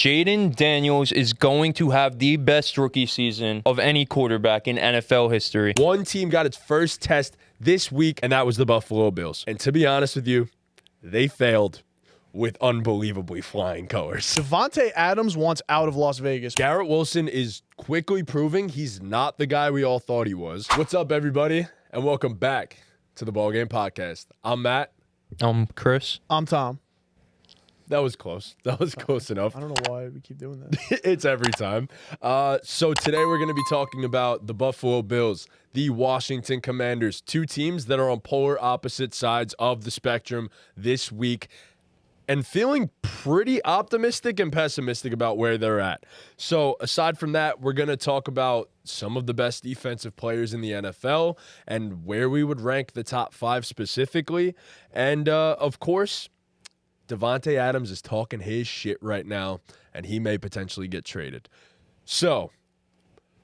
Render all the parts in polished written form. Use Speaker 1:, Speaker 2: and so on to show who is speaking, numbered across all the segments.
Speaker 1: Jayden Daniels is going to have the best rookie season of any quarterback in NFL history.
Speaker 2: One team got its first test this week, and that was the Buffalo Bills. And to be honest with you, they failed with unbelievably flying colors.
Speaker 3: Davante Adams wants out of Las Vegas.
Speaker 2: Garrett Wilson is quickly proving he's not the guy we all thought he was. What's up, everybody, and welcome back to the Ball Game Podcast. I'm Matt.
Speaker 1: I'm Chris.
Speaker 3: I'm Tom.
Speaker 2: That was close. That was close enough.
Speaker 3: I don't know why we keep doing that.
Speaker 2: It's every time. So today we're going to be talking about the Buffalo Bills, the Washington Commanders, two teams that are on polar opposite sides of the spectrum this week, and feeling pretty optimistic and pessimistic about where they're at. So aside from that, we're going to talk about some of the best defensive players in the NFL and where we would rank the top 5 specifically. And, of course, Davante Adams is talking his shit right now, and he may potentially get traded. So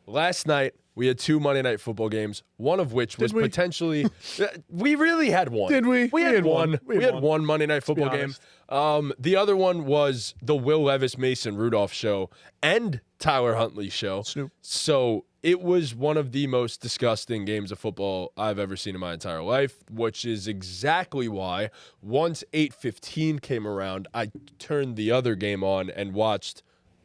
Speaker 2: last night, we had 2 Monday Night Football games, one of which was potentially – we really had one.
Speaker 3: Did we?
Speaker 2: We had one. We had one Monday Night Football game. The other one was the Will Levis, Mason Rudolph show and Tyler Huntley show.
Speaker 3: Snoop.
Speaker 2: So it was one of the most disgusting games of football I've ever seen in my entire life, which is exactly why once 8:15 came around, I turned the other game on and watched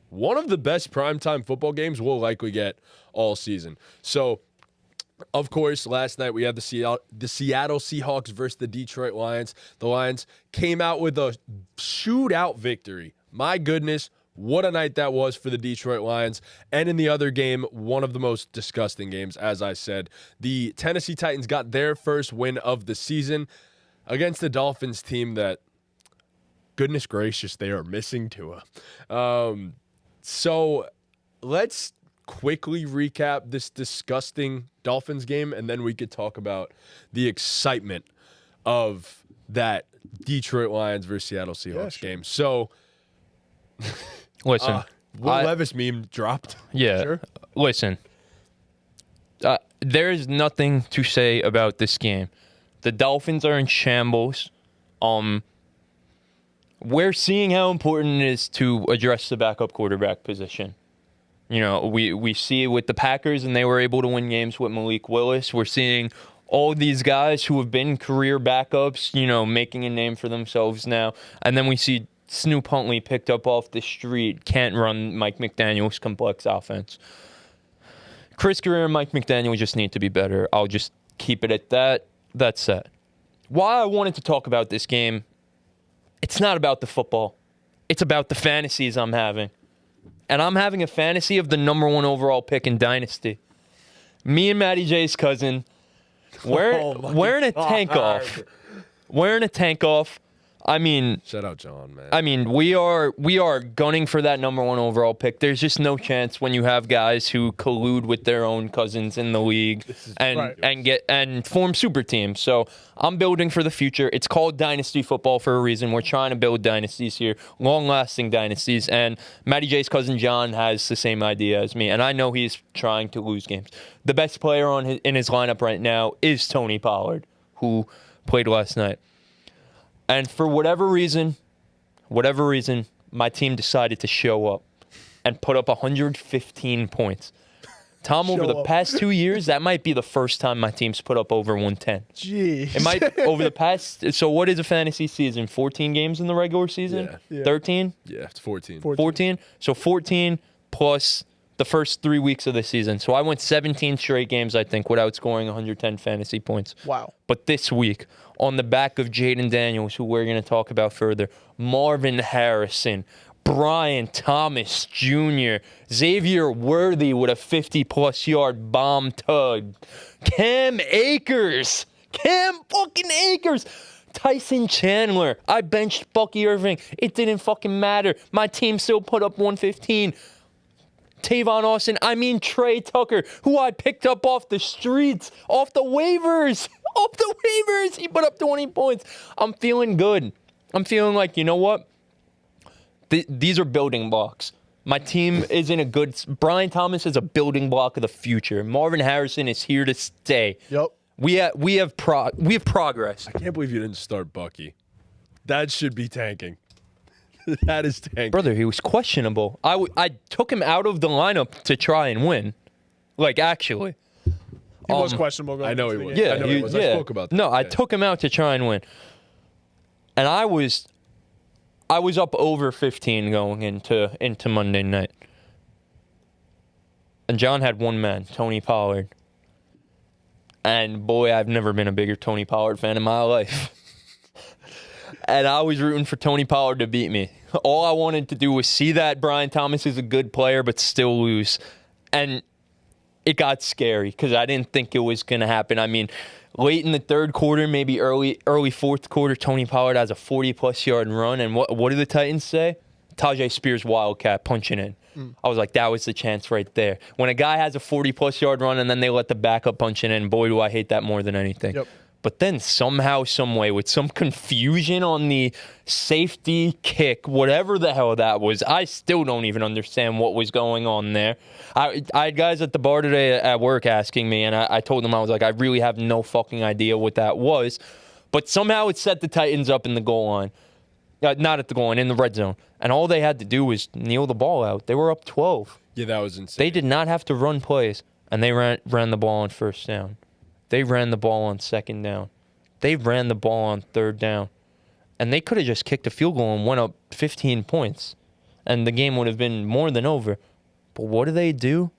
Speaker 2: one of the best primetime football games we'll likely get all season. So, of course, last night we had the Seattle Seahawks versus the Detroit Lions. The Lions came out with a shootout victory. My goodness, what a night that was for the Detroit Lions. And in the other game, one of the most disgusting games, as I said. The Tennessee Titans got their first win of the season against the Dolphins team that, goodness gracious, they are missing Tua. So let's quickly recap this disgusting Dolphins game, and then we could talk about the excitement of that Detroit Lions versus Seattle Seahawks game. So,
Speaker 1: Listen.
Speaker 2: Will Levis meme dropped.
Speaker 1: Yeah.
Speaker 3: Sure.
Speaker 1: Listen. There's nothing to say about this game. The Dolphins are in shambles. We're seeing how important it is to address the backup quarterback position. You know, we see it with the Packers, and they were able to win games with Malik Willis. We're seeing all these guys who have been career backups, you know, making a name for themselves now. And then we see Snoop Huntley picked up off the street, can't run Mike McDaniel's complex offense. Chris Greer and Mike McDaniel just need to be better. I'll just keep it at that. That's it. Why I wanted to talk about this game, it's not about the football. It's about the fantasies I'm having. And I'm having a fantasy of the number 1 overall pick in Dynasty. Me and Matty J's cousin, wearing a tank off. Wearing a tank off. I mean,
Speaker 2: Shout out John, man.
Speaker 1: I mean, we are gunning for that number 1 overall pick. There's just no chance when you have guys who collude with their own cousins in the league and form super teams. So I'm building for the future. It's called Dynasty Football for a reason. We're trying to build dynasties here, long-lasting dynasties. And Matty J's cousin John has the same idea as me, and I know he's trying to lose games. The best player in his lineup right now is Tony Pollard, who played last night. And for whatever reason, my team decided to show up and put up 115 points. Tom, over the past 2 years, that might be the first time my team's put up over 110.
Speaker 3: Jeez.
Speaker 1: It might over the past. So what is a fantasy season? 14 games in the regular season?
Speaker 2: Yeah.
Speaker 1: 13?
Speaker 2: Yeah, it's 14.
Speaker 1: 14? So 14 plus the first 3 weeks of the season. So I went 17 straight games, I think, without scoring 110 fantasy points.
Speaker 3: Wow.
Speaker 1: But this week, on the back of Jayden Daniels, who we're going to talk about further, Marvin Harrison, Brian Thomas Jr., Xavier Worthy with a 50-plus yard bomb tug, Cam fucking Akers, Tyson Chandler. I benched Bucky Irving. It didn't fucking matter. My team still put up 115. Tavon Austin, Trey Tucker, who I picked up off the streets, off the waivers. He put up 20 points. I'm feeling good. I'm feeling like, you know what? These are building blocks. My team is in a good... Brian Thomas is a building block of the future. Marvin Harrison is here to stay.
Speaker 3: Yep.
Speaker 1: We have progress.
Speaker 2: I can't believe you didn't start Bucky. That should be tanking. That is tank.
Speaker 1: Brother, he was questionable. I took him out of the lineup to try and win. Like, actually.
Speaker 3: He was questionable. Going
Speaker 2: I know
Speaker 3: into
Speaker 2: he
Speaker 3: the
Speaker 2: was.
Speaker 3: game.
Speaker 1: Yeah,
Speaker 2: I know he was. I spoke about that.
Speaker 1: No, I
Speaker 2: Yeah.
Speaker 1: took him out to try and win. And I was up over 15 going into Monday night. And John had one man, Tony Pollard. And boy, I've never been a bigger Tony Pollard fan in my life. And I was rooting for Tony Pollard to beat me. All I wanted to do was see that Brian Thomas is a good player, but still lose. And it got scary because I didn't think it was going to happen. I mean, late in the third quarter, maybe early fourth quarter, Tony Pollard has a 40-plus yard run. And what do the Titans say? Tajay Spears Wildcat punching in. I was like, that was the chance right there. When a guy has a 40-plus yard run and then they let the backup punch in, boy, do I hate that more than anything.
Speaker 3: Yep.
Speaker 1: But then somehow, some way, with some confusion on the safety kick, whatever the hell that was, I still don't even understand what was going on there. I had guys at the bar today at work asking me, and I told them, I was like, I really have no fucking idea what that was. But somehow it set the Titans up in the goal line. Not at the goal line, in the red zone. And all they had to do was kneel the ball out. They were up 12.
Speaker 2: Yeah, that was insane.
Speaker 1: They did not have to run plays, and they ran the ball on first down. They ran the ball on second down. They ran the ball on third down. And they could have just kicked a field goal and went up 15 points, and the game would have been more than over. But what do?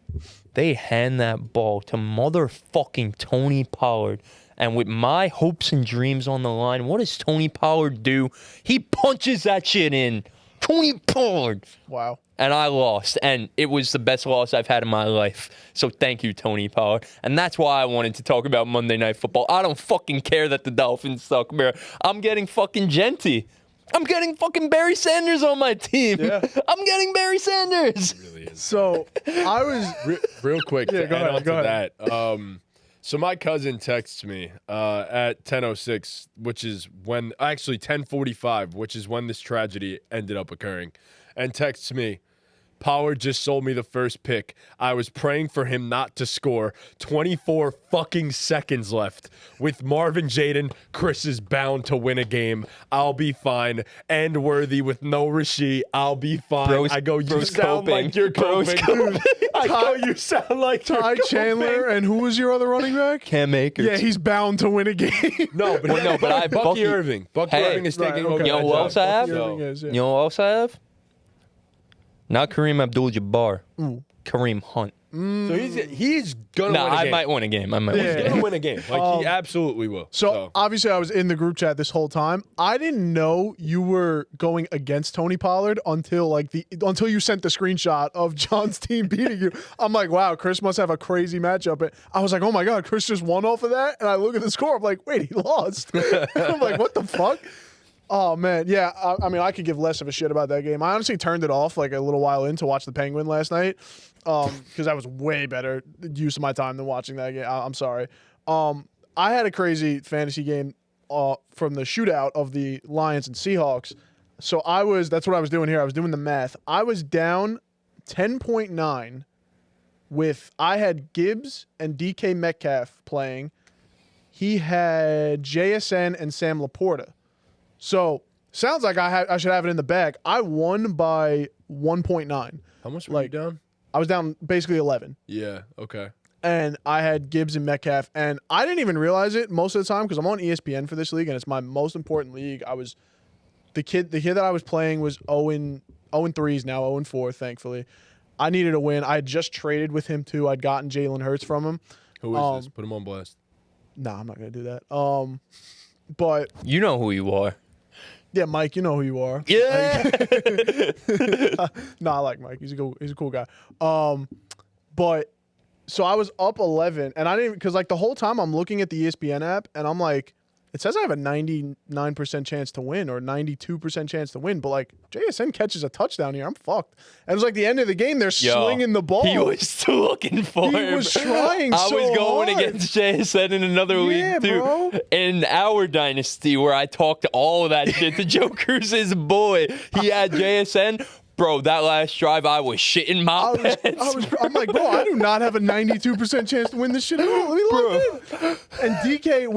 Speaker 1: They hand that ball to motherfucking Tony Pollard. And with my hopes and dreams on the line, what does Tony Pollard do? He punches that shit in. Tony Pollard.
Speaker 3: Wow.
Speaker 1: And I lost. And it was the best loss I've had in my life. So thank you, Tony Pollard. And that's why I wanted to talk about Monday Night Football. I don't fucking care that the Dolphins suck, bro. I'm getting fucking Genty. I'm getting fucking Barry Sanders on my team.
Speaker 3: Yeah.
Speaker 1: I'm getting Barry Sanders.
Speaker 2: It really is.
Speaker 3: So I was.
Speaker 2: Real quick to
Speaker 3: go
Speaker 2: add
Speaker 3: ahead,
Speaker 2: on
Speaker 3: go
Speaker 2: to
Speaker 3: ahead.
Speaker 2: that. So my cousin texts me at 10:06, which is when, actually 10:45, which is when this tragedy ended up occurring, and texts me, Pollard just sold me the first pick. I was praying for him not to score. 24 fucking seconds left. With Marvin Jayden, Chris is bound to win a game. I'll be fine. And Worthy with no Rasheed, I'll be fine. I go, you sound
Speaker 1: coping.
Speaker 2: like you're
Speaker 1: Bro's
Speaker 2: coping. I go, you sound like you're
Speaker 3: Ty
Speaker 2: coping.
Speaker 3: Chandler, and who was your other running back?
Speaker 1: Cam Akers.
Speaker 3: Yeah, he's bound to win a game.
Speaker 2: No, but
Speaker 1: Well, no, but I-
Speaker 2: Bucky
Speaker 1: Bucky-
Speaker 2: Irving. Bucky
Speaker 1: Hey.
Speaker 2: Irving is taking
Speaker 3: Right,
Speaker 2: over.
Speaker 3: okay.
Speaker 1: You know
Speaker 2: that
Speaker 1: who
Speaker 2: job.
Speaker 1: else I have?
Speaker 3: Bucky
Speaker 2: So-
Speaker 3: Irving is, yeah.
Speaker 1: You know what else I have? Not Kareem Abdul-Jabbar. Kareem Hunt.
Speaker 2: So he's gonna
Speaker 1: No,
Speaker 2: win a
Speaker 1: I
Speaker 2: game.
Speaker 1: might win a game. I might win
Speaker 3: Yeah.
Speaker 1: a
Speaker 2: He's
Speaker 1: game.
Speaker 2: gonna win a game. Like he absolutely will.
Speaker 3: So obviously, I was in the group chat this whole time. I didn't know you were going against Tony Pollard until until you sent the screenshot of John's team beating you. I'm like, wow, Chris must have a crazy matchup. And I was like, oh my god, Chris just won off of that. And I look at the score. I'm like, wait, he lost. I'm like, what the fuck? Oh man, yeah. I mean, I could give less of a shit about that game. I honestly turned it off like a little while in to watch the Penguin last night, because that was way better use of my time than watching that game. I'm sorry. I had a crazy fantasy game from the shootout of the Lions and Seahawks. So that's what I was doing here. I was doing the math. I was down 10.9 I had Gibbs and DK Metcalf playing. He had JSN and Sam Laporta. So sounds like I should have it in the bag. I won by 1.9.
Speaker 2: How much were you down?
Speaker 3: I was down basically 11.
Speaker 2: Yeah. Okay.
Speaker 3: And I had Gibbs and Metcalf, and I didn't even realize it most of the time because I'm on ESPN for this league, and it's my most important league. The kid that I was playing was 0-3, he's now 0-4, thankfully. I needed a win. I had just traded with him too. I'd gotten Jalen Hurts from him.
Speaker 2: Who is this? Put him on blast.
Speaker 3: Nah, I'm not gonna do that. But
Speaker 1: You know who you are.
Speaker 3: yeah, Mike, you know who you are.
Speaker 1: Yeah.
Speaker 3: No, I like Mike. He's a cool guy. But so I was up 11, and I didn't because like the whole time I'm looking at the ESPN app, and I'm like, it says I have a 99% chance to win or 92% chance to win, but like JSN catches a touchdown here, I'm fucked. And it was like the end of the game, they're slinging the ball.
Speaker 1: He was looking for
Speaker 3: He
Speaker 1: him.
Speaker 3: was trying
Speaker 1: I
Speaker 3: so
Speaker 1: was going
Speaker 3: hard.
Speaker 1: against JSN in another
Speaker 3: Yeah,
Speaker 1: league too.
Speaker 3: bro.
Speaker 1: In our dynasty, where I talked all of that shit to Joe Cruz's boy. He had JSN. Bro, that last drive, I was shitting my pants.
Speaker 3: I'm like, bro, I do not have a 92% chance to win this shit at all. Let me lock in. And DK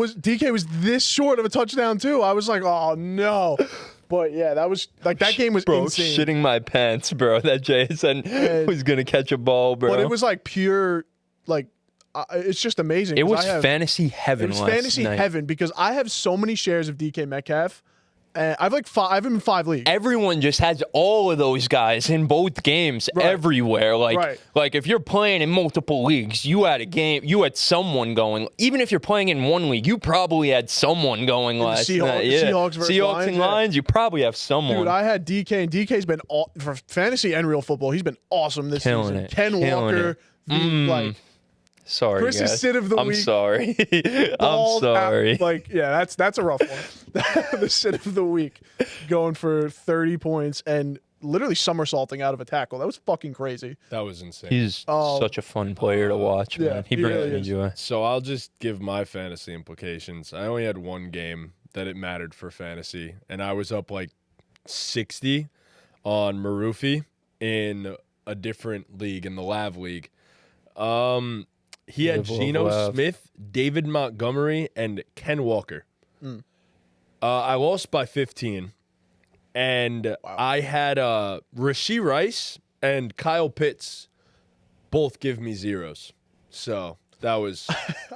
Speaker 3: was this short of a touchdown too. I was like, oh no. But yeah, that was like that game was
Speaker 1: Bro,
Speaker 3: insane.
Speaker 1: shitting my pants, bro. That Jason was gonna catch a ball, bro.
Speaker 3: But it was like pure, like it's just amazing.
Speaker 1: It
Speaker 3: 'cause
Speaker 1: was
Speaker 3: I have-
Speaker 1: fantasy heaven.
Speaker 3: It was
Speaker 1: last
Speaker 3: fantasy
Speaker 1: night.
Speaker 3: heaven because I have so many shares of DK Metcalf. And I've like five. I'm in 5 leagues.
Speaker 1: Everyone just has all of those guys in both games everywhere. Like if you're playing in multiple leagues, you had a game, you had someone going. Even if you're playing in one league, you probably had someone going last night. Yeah.
Speaker 3: Seahawks versus
Speaker 1: Seahawks and Lions, you probably have someone.
Speaker 3: Dude, I had DK, and DK's been for fantasy and real football. He's been awesome this
Speaker 1: Killing
Speaker 3: season.
Speaker 1: it.
Speaker 3: Ken
Speaker 1: Killing
Speaker 3: Walker, like
Speaker 1: Sorry,
Speaker 3: Chris's
Speaker 1: guys.
Speaker 3: sit of the
Speaker 1: I'm
Speaker 3: week.
Speaker 1: sorry. I'm
Speaker 3: balled out.
Speaker 1: sorry.
Speaker 3: Like, yeah, that's a rough one. The sit of the week, going for 30 points and literally somersaulting out of a tackle. That was fucking crazy.
Speaker 2: That was insane.
Speaker 1: He's such a fun player to watch,
Speaker 3: yeah,
Speaker 1: man. He
Speaker 3: he
Speaker 1: brings
Speaker 3: really
Speaker 1: me
Speaker 3: is.
Speaker 1: joy.
Speaker 2: So I'll just give my fantasy implications. I only had one game that it mattered for fantasy, and I was up like 60 on Marufi in a different league, in the Lav League. He had Geno Smith, David Montgomery, and Ken Walker. I lost by 15, and I had Rashee Rice and Kyle Pitts both give me zeros. So that was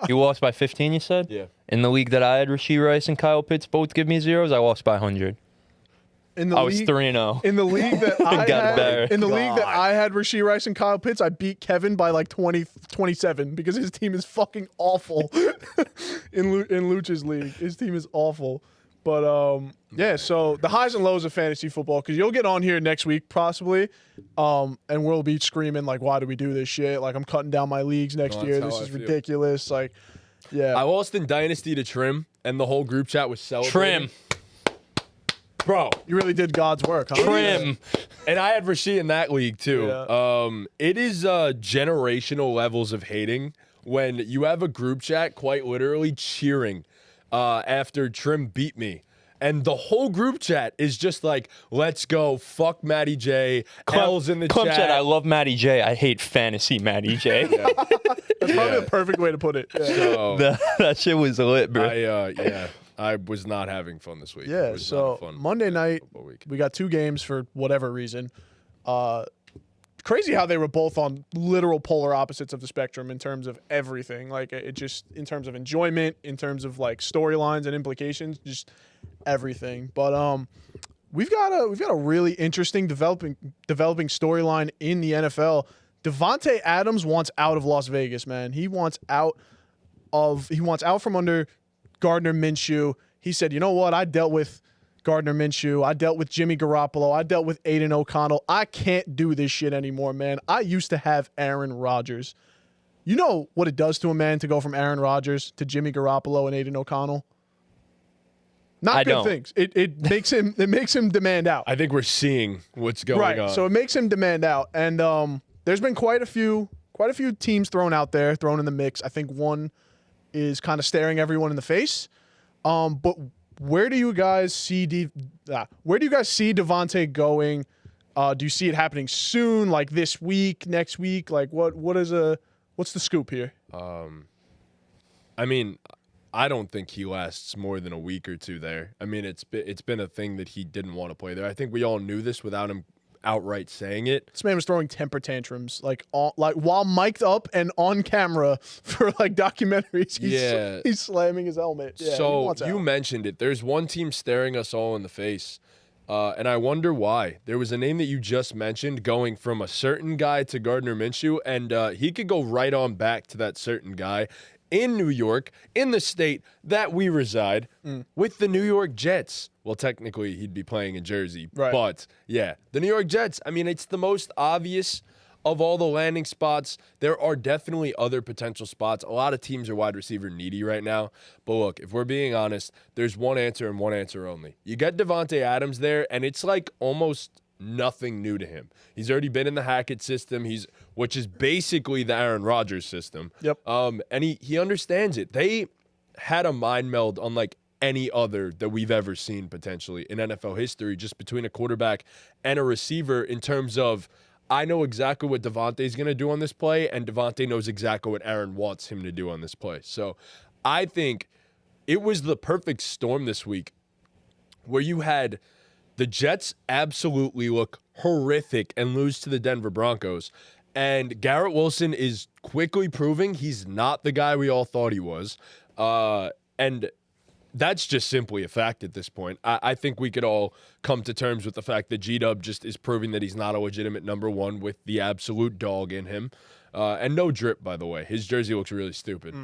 Speaker 1: You lost by 15, you said?
Speaker 2: yeah.
Speaker 1: In the league that I had, Rashee Rice and Kyle Pitts both give me zeros. I lost by 100.
Speaker 3: In the
Speaker 1: I was
Speaker 3: league,
Speaker 1: 3-0.
Speaker 3: In the league that I
Speaker 1: Got
Speaker 3: had,
Speaker 1: better.
Speaker 3: in the league that I had Rashee Rice and Kyle Pitts, I beat Kevin by like 27 because his team is fucking awful. in Lucha's league, his team is awful. But yeah, so the highs and lows of fantasy football, because you'll get on here next week possibly, and we'll be screaming like, "Why do we do this shit? Like, I'm cutting down my leagues next
Speaker 2: No,
Speaker 3: year.
Speaker 2: that's
Speaker 3: This
Speaker 2: how
Speaker 3: is
Speaker 2: I feel.
Speaker 3: ridiculous." Like, yeah,
Speaker 2: I lost in Dynasty to Trim, and the whole group chat was celebrating.
Speaker 1: Trim.
Speaker 2: Bro.
Speaker 3: you really did God's work. Huh?
Speaker 1: Trim.
Speaker 2: And I had Rashee in that league too.
Speaker 3: Yeah.
Speaker 2: It is generational levels of hating when you have a group chat quite literally cheering after Trim beat me. And the whole group chat is just like, let's go, fuck Matty J, L's in the
Speaker 1: Clem
Speaker 2: chat.
Speaker 1: said, I love Matty J. I hate fantasy Matty J.
Speaker 3: That's probably the perfect way to put it. Yeah.
Speaker 2: So,
Speaker 1: that shit was lit, bro.
Speaker 2: I was not having fun this week. It
Speaker 3: Yeah,
Speaker 2: was
Speaker 3: so
Speaker 2: not a fun
Speaker 3: Monday night,
Speaker 2: football week.
Speaker 3: we got 2 games for whatever reason. Crazy how they were both on literal polar opposites of the spectrum in terms of everything. Like it just in terms of enjoyment, in terms of like storylines and implications, just everything. But we've got a really interesting developing storyline in the NFL. Davante Adams wants out of Las Vegas, man. He wants out from under Gardner Minshew. He said, "You know what? I dealt with Gardner Minshew. I dealt with Jimmy Garoppolo. I dealt with Aiden O'Connell. I can't do this shit anymore, man. I used to have Aaron Rodgers." You know what it does to a man to go from Aaron Rodgers to Jimmy Garoppolo and Aiden O'Connell? Not
Speaker 1: I
Speaker 3: good
Speaker 1: don't.
Speaker 3: things. It makes him demand out.
Speaker 2: I think we're seeing what's going on.
Speaker 3: So it makes him demand out. And there's been quite a few teams thrown in the mix. I think one is kind of staring everyone in the face. But where do you guys see Davante going? Do you see it happening soon, like this week, next week? Like what's the scoop here?
Speaker 2: I mean, I don't think he lasts more than a week or two there. I mean, it's been a thing that he didn't want to play there. I think we all knew this without him outright saying it.
Speaker 3: This man was throwing temper tantrums like while mic'd up and on camera for like documentaries. He's slamming his helmet. Yeah,
Speaker 2: so you mentioned it. There's one team staring us all in the face, and I wonder why. There was a name that you just mentioned going from a certain guy to Gardner Minshew, and he could go right on back to that certain guy in New York, in the state that we reside, with the New York Jets. Well, technically, he'd be playing in Jersey.
Speaker 3: Right.
Speaker 2: But, yeah, the New York Jets, I mean, it's the most obvious of all the landing spots. There are definitely other potential spots. A lot of teams are wide receiver needy right now. But look, if we're being honest, there's one answer and one answer only. You get Davante Adams there, and it's like almost nothing new to him. He's already been in the Hackett system, which is basically the Aaron Rodgers system.
Speaker 3: Yep.
Speaker 2: And he understands it. They had a mind meld unlike any other that we've ever seen potentially in NFL history, just between a quarterback and a receiver in terms of, I know exactly what Davante's going to do on this play, and Davante knows exactly what Aaron wants him to do on this play. So I think it was the perfect storm this week where you had The Jets absolutely look horrific and lose to the Denver Broncos. And Garrett Wilson is quickly proving he's not the guy we all thought he was. And that's just simply a fact at this point. I think we could all come to terms with the fact that G-Dub just is proving that he's not a legitimate number one with the absolute dog in him. And no drip, by the way. His jersey looks really stupid.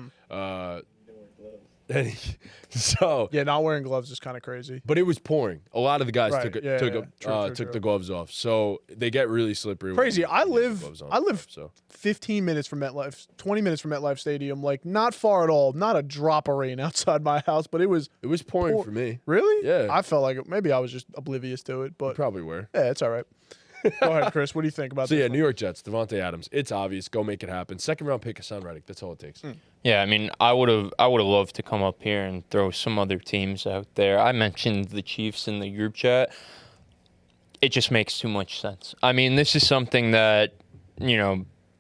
Speaker 2: So
Speaker 3: Yeah, not wearing gloves is kind of crazy.
Speaker 2: but it was pouring. A lot of the guys
Speaker 3: Right.
Speaker 2: took
Speaker 3: Yeah,
Speaker 2: took
Speaker 3: yeah. True.
Speaker 2: the gloves off, so they get really slippery. when
Speaker 3: Crazy.
Speaker 2: you
Speaker 3: I
Speaker 2: have
Speaker 3: live
Speaker 2: gloves on.
Speaker 3: 15 minutes from MetLife, 20 minutes from MetLife Stadium. Like, not far at all. Not a drop of rain outside my house, but it was
Speaker 2: It was pouring for me.
Speaker 3: really.
Speaker 2: Yeah.
Speaker 3: I felt like maybe I was just oblivious to it, but
Speaker 2: Probably were.
Speaker 3: yeah, it's all right. Go ahead, Chris. What do you think about
Speaker 2: So
Speaker 3: this?
Speaker 2: yeah, New York Jets, Davante Adams. It's obvious. Go make it happen. Second round pick, Hassan Reddick. That's all it takes.
Speaker 1: Yeah, I mean, I would have loved to come up here and throw some other teams out there. I mentioned the Chiefs in the group chat. It just makes too much sense. I mean, this is something that,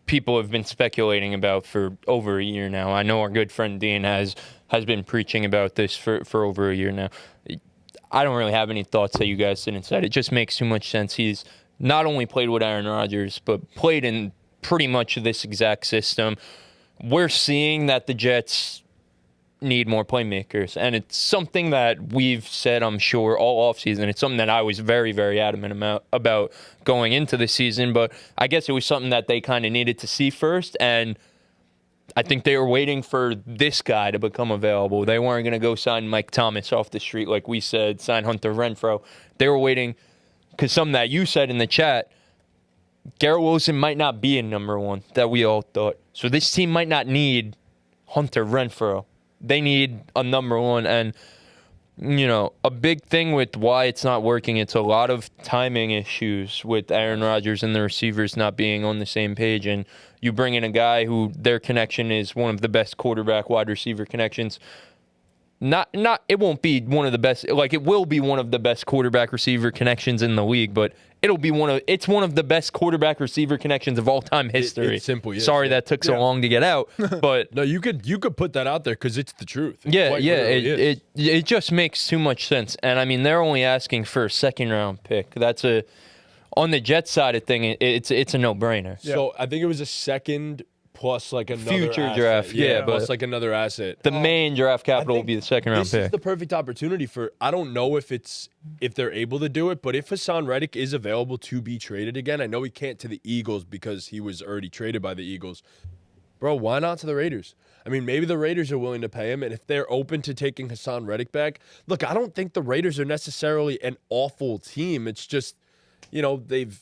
Speaker 1: people have been speculating about for over a year now. I know our good friend Dean has been preaching about this for over a year now. I don't really have any thoughts that you guys didn't say. It just makes too much sense. He's not only played with Aaron Rodgers, but played in pretty much this exact system. We're seeing that the Jets need more playmakers, and it's something that we've said, I'm sure, all offseason. It's something that I was very, very adamant about going into the season, but I guess it was something that they kind of needed to see first, and I think they were waiting for this guy to become available. They weren't going to go sign Mike Thomas off the street like we said, sign Hunter Renfrow. They were waiting because something that you said in the chat, Garrett Wilson might not be a number one that we all thought. So this team might not need Hunter Renfrow. They need a number one. And, a big thing with why it's not working, it's a lot of timing issues with Aaron Rodgers and the receivers not being on the same page. And you bring in a guy who their connection is one of the best quarterback wide receiver connections. It won't be one of the best, like it will be one of the best quarterback receiver connections in the league, but it's one of the best quarterback receiver connections of all time history.
Speaker 2: It simply is.
Speaker 1: Sorry that took so long to get out, but
Speaker 2: No, you could put that out there because it's the truth.
Speaker 1: It just makes too much sense. And I mean, they're only asking for a second round pick. On the Jets side of thing, it's a no brainer.
Speaker 2: So I think it was a second plus like another
Speaker 1: Future
Speaker 2: asset.
Speaker 1: draft, but
Speaker 2: plus like another asset.
Speaker 1: the main draft capital will be the second round
Speaker 2: This is
Speaker 1: pick.
Speaker 2: the perfect opportunity for. I don't know if they're able to do it, but if Hassan Reddick is available to be traded again, I know he can't to the Eagles because he was already traded by the Eagles. Bro, why not to the Raiders? I mean, maybe the Raiders are willing to pay him, and if they're open to taking Hassan Reddick back, look, I don't think the Raiders are necessarily an awful team. It's just, they've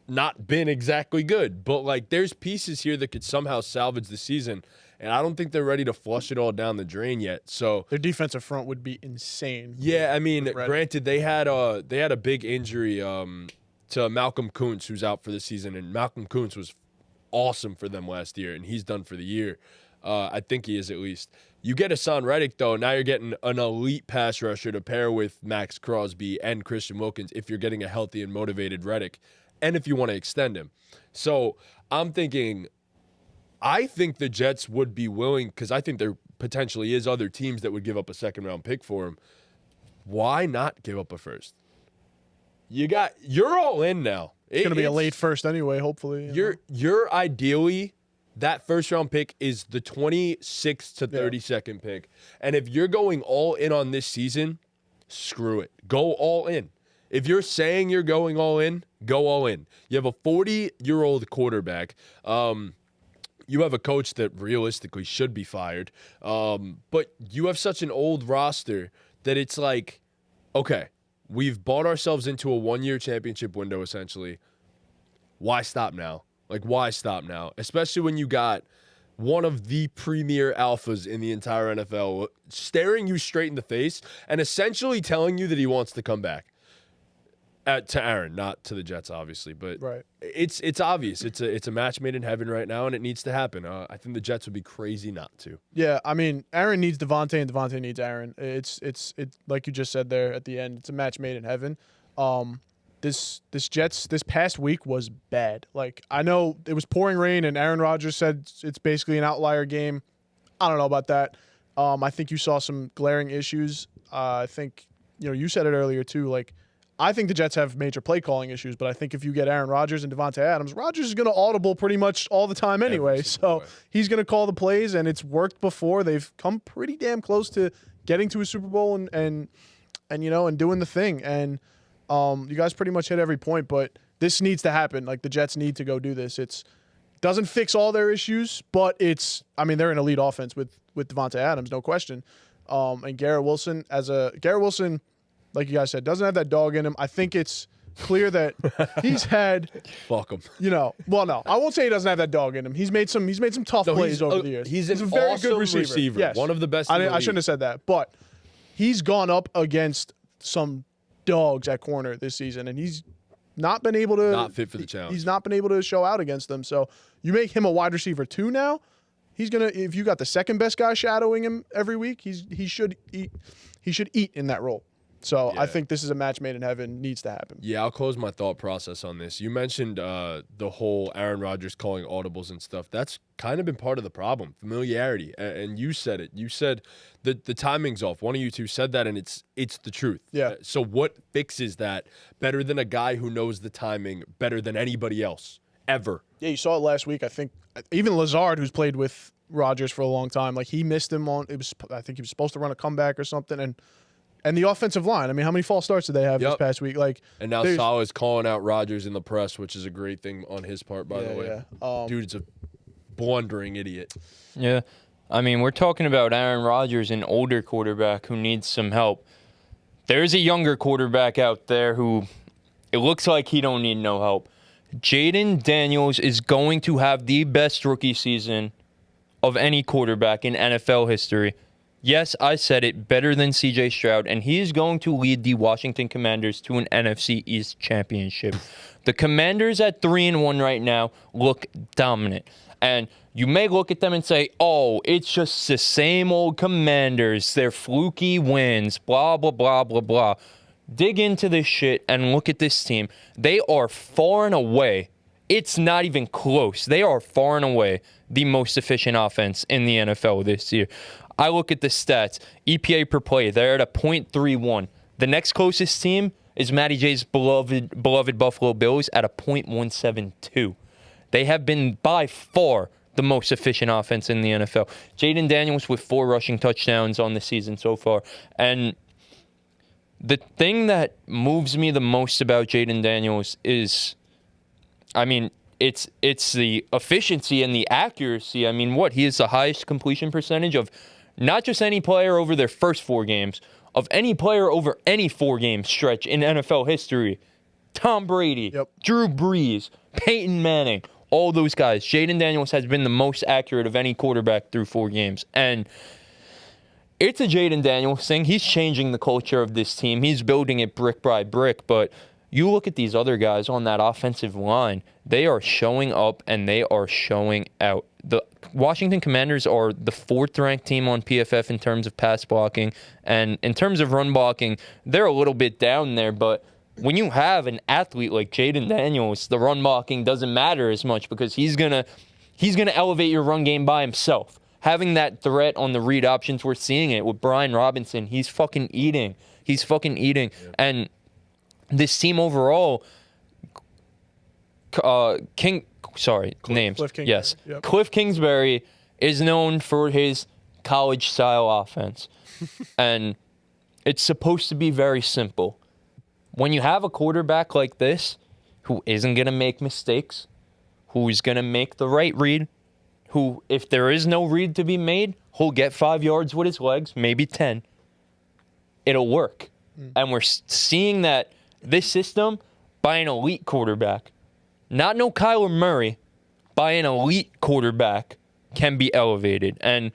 Speaker 2: not been exactly good, but like there's pieces here that could somehow salvage the season, and I don't think they're ready to flush it all down the drain yet. So
Speaker 3: Their defensive front would be insane.
Speaker 2: yeah, I mean,
Speaker 3: Reddick.
Speaker 2: granted they had a big injury to Malcolm Kuntz, who's out for the season, and Malcolm Kuntz was awesome for them last year, and he's done for the year. I think he is at least. You get Hassan Reddick though, now you're getting an elite pass rusher to pair with Max Crosby and Christian Wilkins if you're getting a healthy and motivated Reddick. And if you want to extend him. So I'm thinking, I think the Jets would be willing, because I think there potentially is other teams that would give up a second round pick for him. Why not give up a first? You're all in now.
Speaker 3: It's going to be a late first anyway, hopefully.
Speaker 2: You're ideally, that first round pick is the 26th to 32nd pick. And if you're going all in on this season, screw it. Go all in. If you're saying you're going all in, go all in. You have a 40-year-old quarterback. You have a coach that realistically should be fired. But you have such an old roster that it's like, okay, we've bought ourselves into a one-year championship window, essentially. Why stop now? Like, why stop now? Especially when you got one of the premier alphas in the entire NFL staring you straight in the face and essentially telling you that he wants to come back. To Aaron, not to the Jets, obviously, but
Speaker 3: Right.
Speaker 2: It's obvious. It's a match made in heaven right now, and it needs to happen. I think the Jets would be crazy not to.
Speaker 3: Yeah, I mean, Aaron needs Davante, and Davante needs Aaron. It's like you just said there at the end. It's a match made in heaven. This Jets this past week was bad. Like, I know it was pouring rain, and Aaron Rodgers said it's basically an outlier game. I don't know about that. I think you saw some glaring issues. I think you said it earlier too. Like, I think the Jets have major play calling issues, but I think if you get Aaron Rodgers and Davante Adams, Rodgers is going to audible pretty much all the time anyway. So he's going to call the plays, and it's worked before. They've come pretty damn close to getting to a Super Bowl and doing the thing. And you guys pretty much hit every point, but this needs to happen. Like, the Jets need to go do this. It doesn't fix all their issues, but they're an elite offense with Davante Adams, no question. And Garrett Wilson, like you guys said, doesn't have that dog in him. I think it's clear that he's had.
Speaker 2: Fuck him.
Speaker 3: Well, no, I won't say he doesn't have that dog in him. He's made some tough plays over the years.
Speaker 2: He's
Speaker 3: a very
Speaker 2: awesome
Speaker 3: good receiver. Yes.
Speaker 2: One of the best.
Speaker 3: I shouldn't have said that, but he's gone up against some dogs at corner this season, and he's not been able to.
Speaker 2: Not fit for the challenge.
Speaker 3: He's not been able to show out against them. So you make him a wide receiver 2 now. He's gonna. If you got the second best guy shadowing him every week, he should eat. He should eat in that role. So I think this is a match made in heaven. Needs to happen.
Speaker 2: Yeah, I'll close my thought process on this. You mentioned the whole Aaron Rodgers calling audibles and stuff. That's kind of been part of the problem, familiarity. And you said it. You said the timing's off. One of you two said that, and it's the truth.
Speaker 3: Yeah.
Speaker 2: So what fixes that better than a guy who knows the timing better than anybody else ever?
Speaker 3: Yeah, you saw it last week. I think even Lazard, who's played with Rodgers for a long time, like, he missed him on. I think he was supposed to run a comeback or something, and the offensive line. I mean, how many false starts did they have this past week?
Speaker 2: And now Saleh's calling out Rodgers in the press, which is a great thing on his part, by the way.
Speaker 3: Yeah.
Speaker 2: Dude's a blundering idiot.
Speaker 1: Yeah. I mean, we're talking about Aaron Rodgers, an older quarterback who needs some help. There's a younger quarterback out there who it looks like he don't need no help. Jayden Daniels is going to have the best rookie season of any quarterback in NFL history. Yes, I said it, better than C.J. Stroud, and he is going to lead the Washington Commanders to an NFC East championship. The Commanders at 3-1 right now look dominant, and you may look at them and say, oh, it's just the same old Commanders, they're fluky wins, blah, blah, blah, blah, blah. Dig into this shit and look at this team. They are far and away, it's not even close, they are far and away the most efficient offense in the NFL this year. I look at the stats, EPA per play, they're at a .31. The next closest team is Matty J's beloved Buffalo Bills at a .172. They have been by far the most efficient offense in the NFL. Jayden Daniels with 4 rushing touchdowns on the season so far. And the thing that moves me the most about Jayden Daniels is, it's the efficiency and the accuracy. I mean, he has the highest completion percentage of not just any player over their first 4 games, of any player over any 4-game stretch in NFL history. Tom Brady, Drew Brees, Peyton Manning, all those guys. Jayden Daniels has been the most accurate of any quarterback through 4 games. And it's a Jayden Daniels thing. He's changing the culture of this team. He's building it brick by brick. But you look at these other guys on that offensive line, they are showing up and they are showing out. The Washington Commanders are the 4th-ranked team on PFF in terms of pass blocking. And in terms of run blocking, they're a little bit down there. But when you have an athlete like Jayden Daniels, the run blocking doesn't matter as much because he's gonna elevate your run game by himself. Having that threat on the read options, we're seeing it with Brian Robinson. He's fucking eating. Yeah. And this team overall, Cliff Kingsbury. Yes. Yep. Cliff Kingsbury is known for his college-style offense. And it's supposed to be very simple. When you have a quarterback like this, who isn't going to make mistakes, who's going to make the right read, who, if there is no read to be made, he'll get 5 yards with his legs, maybe 10. It'll work. And we're seeing that this system, by an elite quarterback, not no Kyler Murray, by an elite quarterback, can be elevated. And,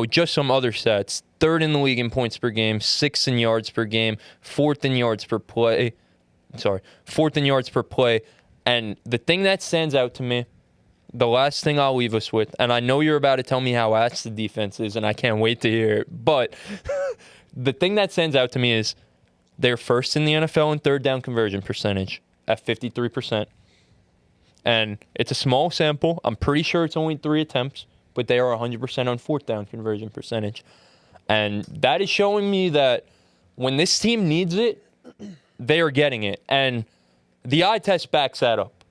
Speaker 1: just some other stats. 3rd in the league in points per game, 6th in yards per game, 4th in yards per play. 4th in yards per play. And the thing that stands out to me, the last thing I'll leave us with, and I know you're about to tell me how ass the defense is, and I can't wait to hear it, but the thing that stands out to me is they're 1st in the NFL in 3rd down conversion percentage at 53%. And it's a small sample. I'm pretty sure it's only 3 attempts, but they are 100% on 4th down conversion percentage. And that is showing me that when this team needs it, they are getting it. And the eye test backs that up.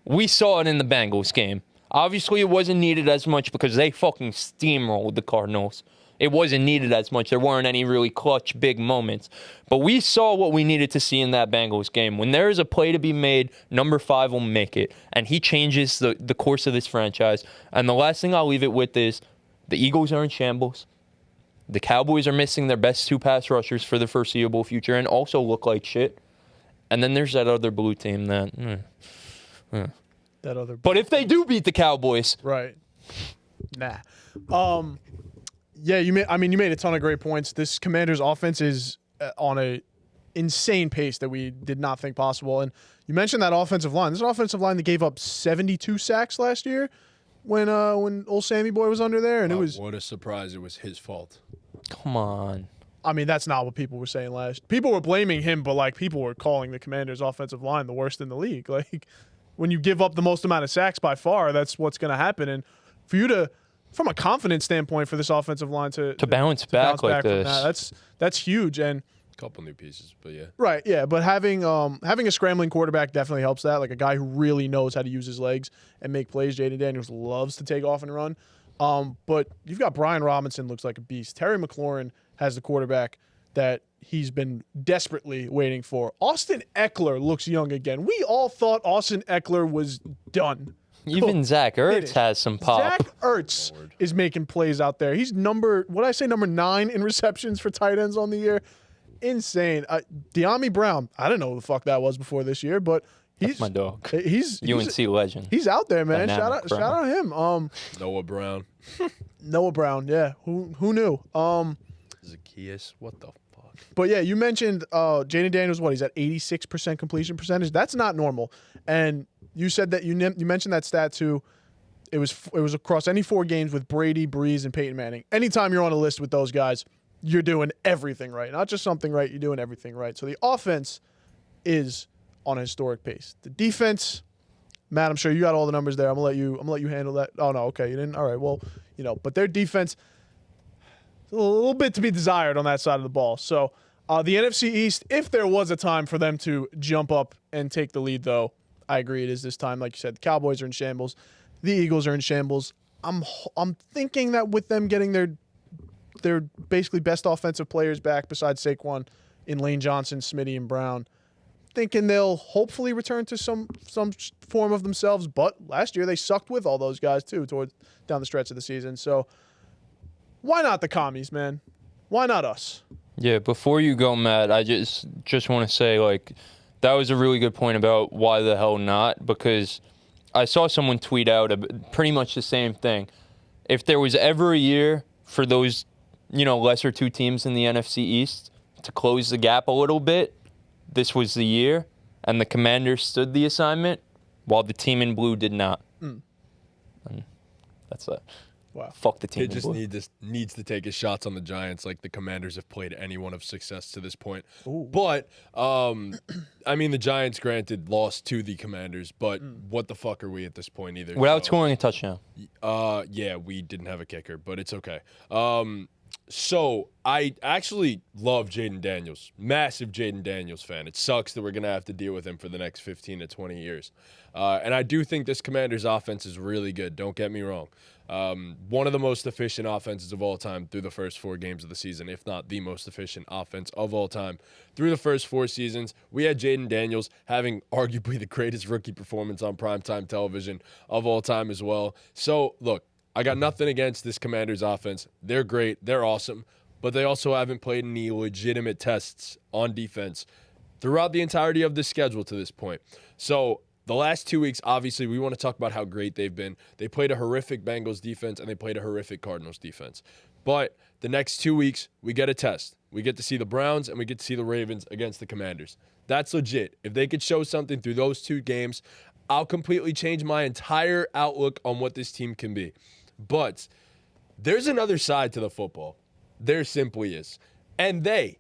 Speaker 1: We saw it in the Bengals game. Obviously, it wasn't needed as much because they fucking steamrolled the Cardinals. It wasn't needed as much. There weren't any really clutch, big moments. But we saw what we needed to see in that Bengals game. When there is a play to be made, number 5 will make it. And he changes the course of this franchise. And the last thing I'll leave it with is the Eagles are in shambles. The Cowboys are missing their best 2 pass rushers for the foreseeable future and also look like shit. And then there's that other blue team that...
Speaker 3: That other.
Speaker 1: But if they do beat the Cowboys...
Speaker 3: Right. Nah. Yeah, you made a ton of great points. This Commanders offense is on a insane pace that we did not think possible. And you mentioned that offensive line. This is an offensive line that gave up 72 sacks last year when old Sammy Boy was under there, and it was
Speaker 2: what a surprise! It was his fault.
Speaker 1: Come on.
Speaker 3: I mean, that's not what people were saying last. People were blaming him, but like people were calling the Commanders offensive line the worst in the league. Like when you give up the most amount of sacks by far, that's what's going to happen. And for you to from a confidence standpoint for this offensive line to
Speaker 1: bounce back like
Speaker 3: from
Speaker 1: this.
Speaker 3: That's huge. And
Speaker 2: a couple new pieces, but yeah.
Speaker 3: Right, yeah. But having a scrambling quarterback definitely helps that. Like a guy who really knows how to use his legs and make plays. Jayden Daniels loves to take off and run. But you've got Brian Robinson, looks like a beast. Terry McLaurin has the quarterback that he's been desperately waiting for. Austin Eckler looks young again. We all thought Austin Eckler was done.
Speaker 1: Even Zach Ertz has some pop.
Speaker 3: Zach Ertz is making plays out there. He's number 9 in receptions for tight ends on the year. Insane. De'Ami Brown, I don't know who the fuck that was before this year, but
Speaker 1: That's my dog.
Speaker 3: He's
Speaker 1: UNC legend.
Speaker 3: He's out there, man.
Speaker 1: Dynamic
Speaker 3: Shout out him.
Speaker 2: Noah Brown.
Speaker 3: Noah Brown, yeah. Who knew?
Speaker 2: Zacchaeus, what the fuck?
Speaker 3: But yeah, you mentioned Jayden Daniels. What, he's at 86% completion percentage. That's not normal. And you said that you mentioned that stat too. It was across any 4 games with Brady, Breeze, and Peyton Manning. Anytime you're on a list with those guys, you're doing everything right. Not just something right, you're doing everything right. So the offense is on a historic pace. The defense, Matt, I'm sure you got all the numbers there. I'm gonna let you handle that. Oh no, okay, you didn't. All right, well, but their defense, a little bit to be desired on that side of the ball. So the NFC East, if there was a time for them to jump up and take the lead, though, I agree it is this time. Like you said, the Cowboys are in shambles. The Eagles are in shambles. I'm thinking that with them getting their basically best offensive players back besides Saquon in Lane Johnson, Smitty, and Brown, thinking they'll hopefully return to some form of themselves. But last year they sucked with all those guys too towards down the stretch of the season. So why not the commies, man? Why not us?
Speaker 1: Yeah, before you go, Matt, I just want to say, like, that was a really good point about why the hell not, because I saw someone tweet out pretty much the same thing. If there was ever a year for those, lesser 2 teams in the NFC East to close the gap a little bit, this was the year, and the Commanders stood the assignment while the team in blue did not. And that's that.
Speaker 3: Wow.
Speaker 1: Fuck the team
Speaker 2: Kid
Speaker 1: in
Speaker 2: just
Speaker 1: blue.
Speaker 2: needs to take his shots on the Giants like the Commanders have played anyone of success to this point.
Speaker 3: Ooh.
Speaker 2: But, the Giants, granted, lost to the Commanders, but what the fuck are we at this point either?
Speaker 1: Without scoring a touchdown.
Speaker 2: Yeah, we didn't have a kicker, but it's okay. So I actually love Jayden Daniels. Massive Jayden Daniels fan. It sucks that we're going to have to deal with him for the next 15 to 20 years. And I do think this Commanders offense is really good. Don't get me wrong. One of the most efficient offenses of all time through the first 4 games of the season, if not the most efficient offense of all time. Through the first 4 seasons, we had Jayden Daniels having arguably the greatest rookie performance on primetime television of all time as well. So, look, I got nothing against this Commanders offense. They're great. They're awesome. But they also haven't played any legitimate tests on defense throughout the entirety of the schedule to this point. So the last 2 weeks, obviously, we want to talk about how great they've been. They played a horrific Bengals defense, and they played a horrific Cardinals defense. But the next 2 weeks, we get a test. We get to see the Browns, and we get to see the Ravens against the Commanders. That's legit. If they could show something through those 2 games, I'll completely change my entire outlook on what this team can be. But there's another side to the football. There simply is. And they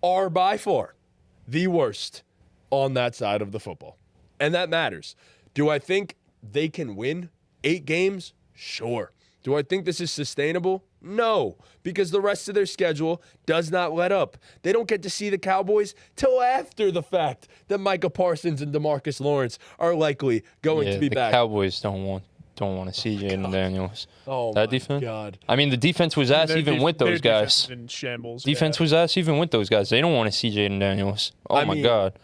Speaker 2: are by far the worst on that side of the football. And that matters. Do I think they can win 8 games? Sure. Do I think this is sustainable? No, because the rest of their schedule does not let up. They don't get to see the Cowboys till after the fact that Micah Parsons and DeMarcus Lawrence are likely going to be back.
Speaker 1: The Cowboys don't want to see Jayden Daniels.
Speaker 2: Oh,
Speaker 1: that
Speaker 2: my
Speaker 1: defense?
Speaker 2: God.
Speaker 1: I mean, the defense was ass even with those guys.
Speaker 3: In shambles.
Speaker 1: Defense was ass even with those guys. They don't want to see Jayden Daniels. Oh, my God.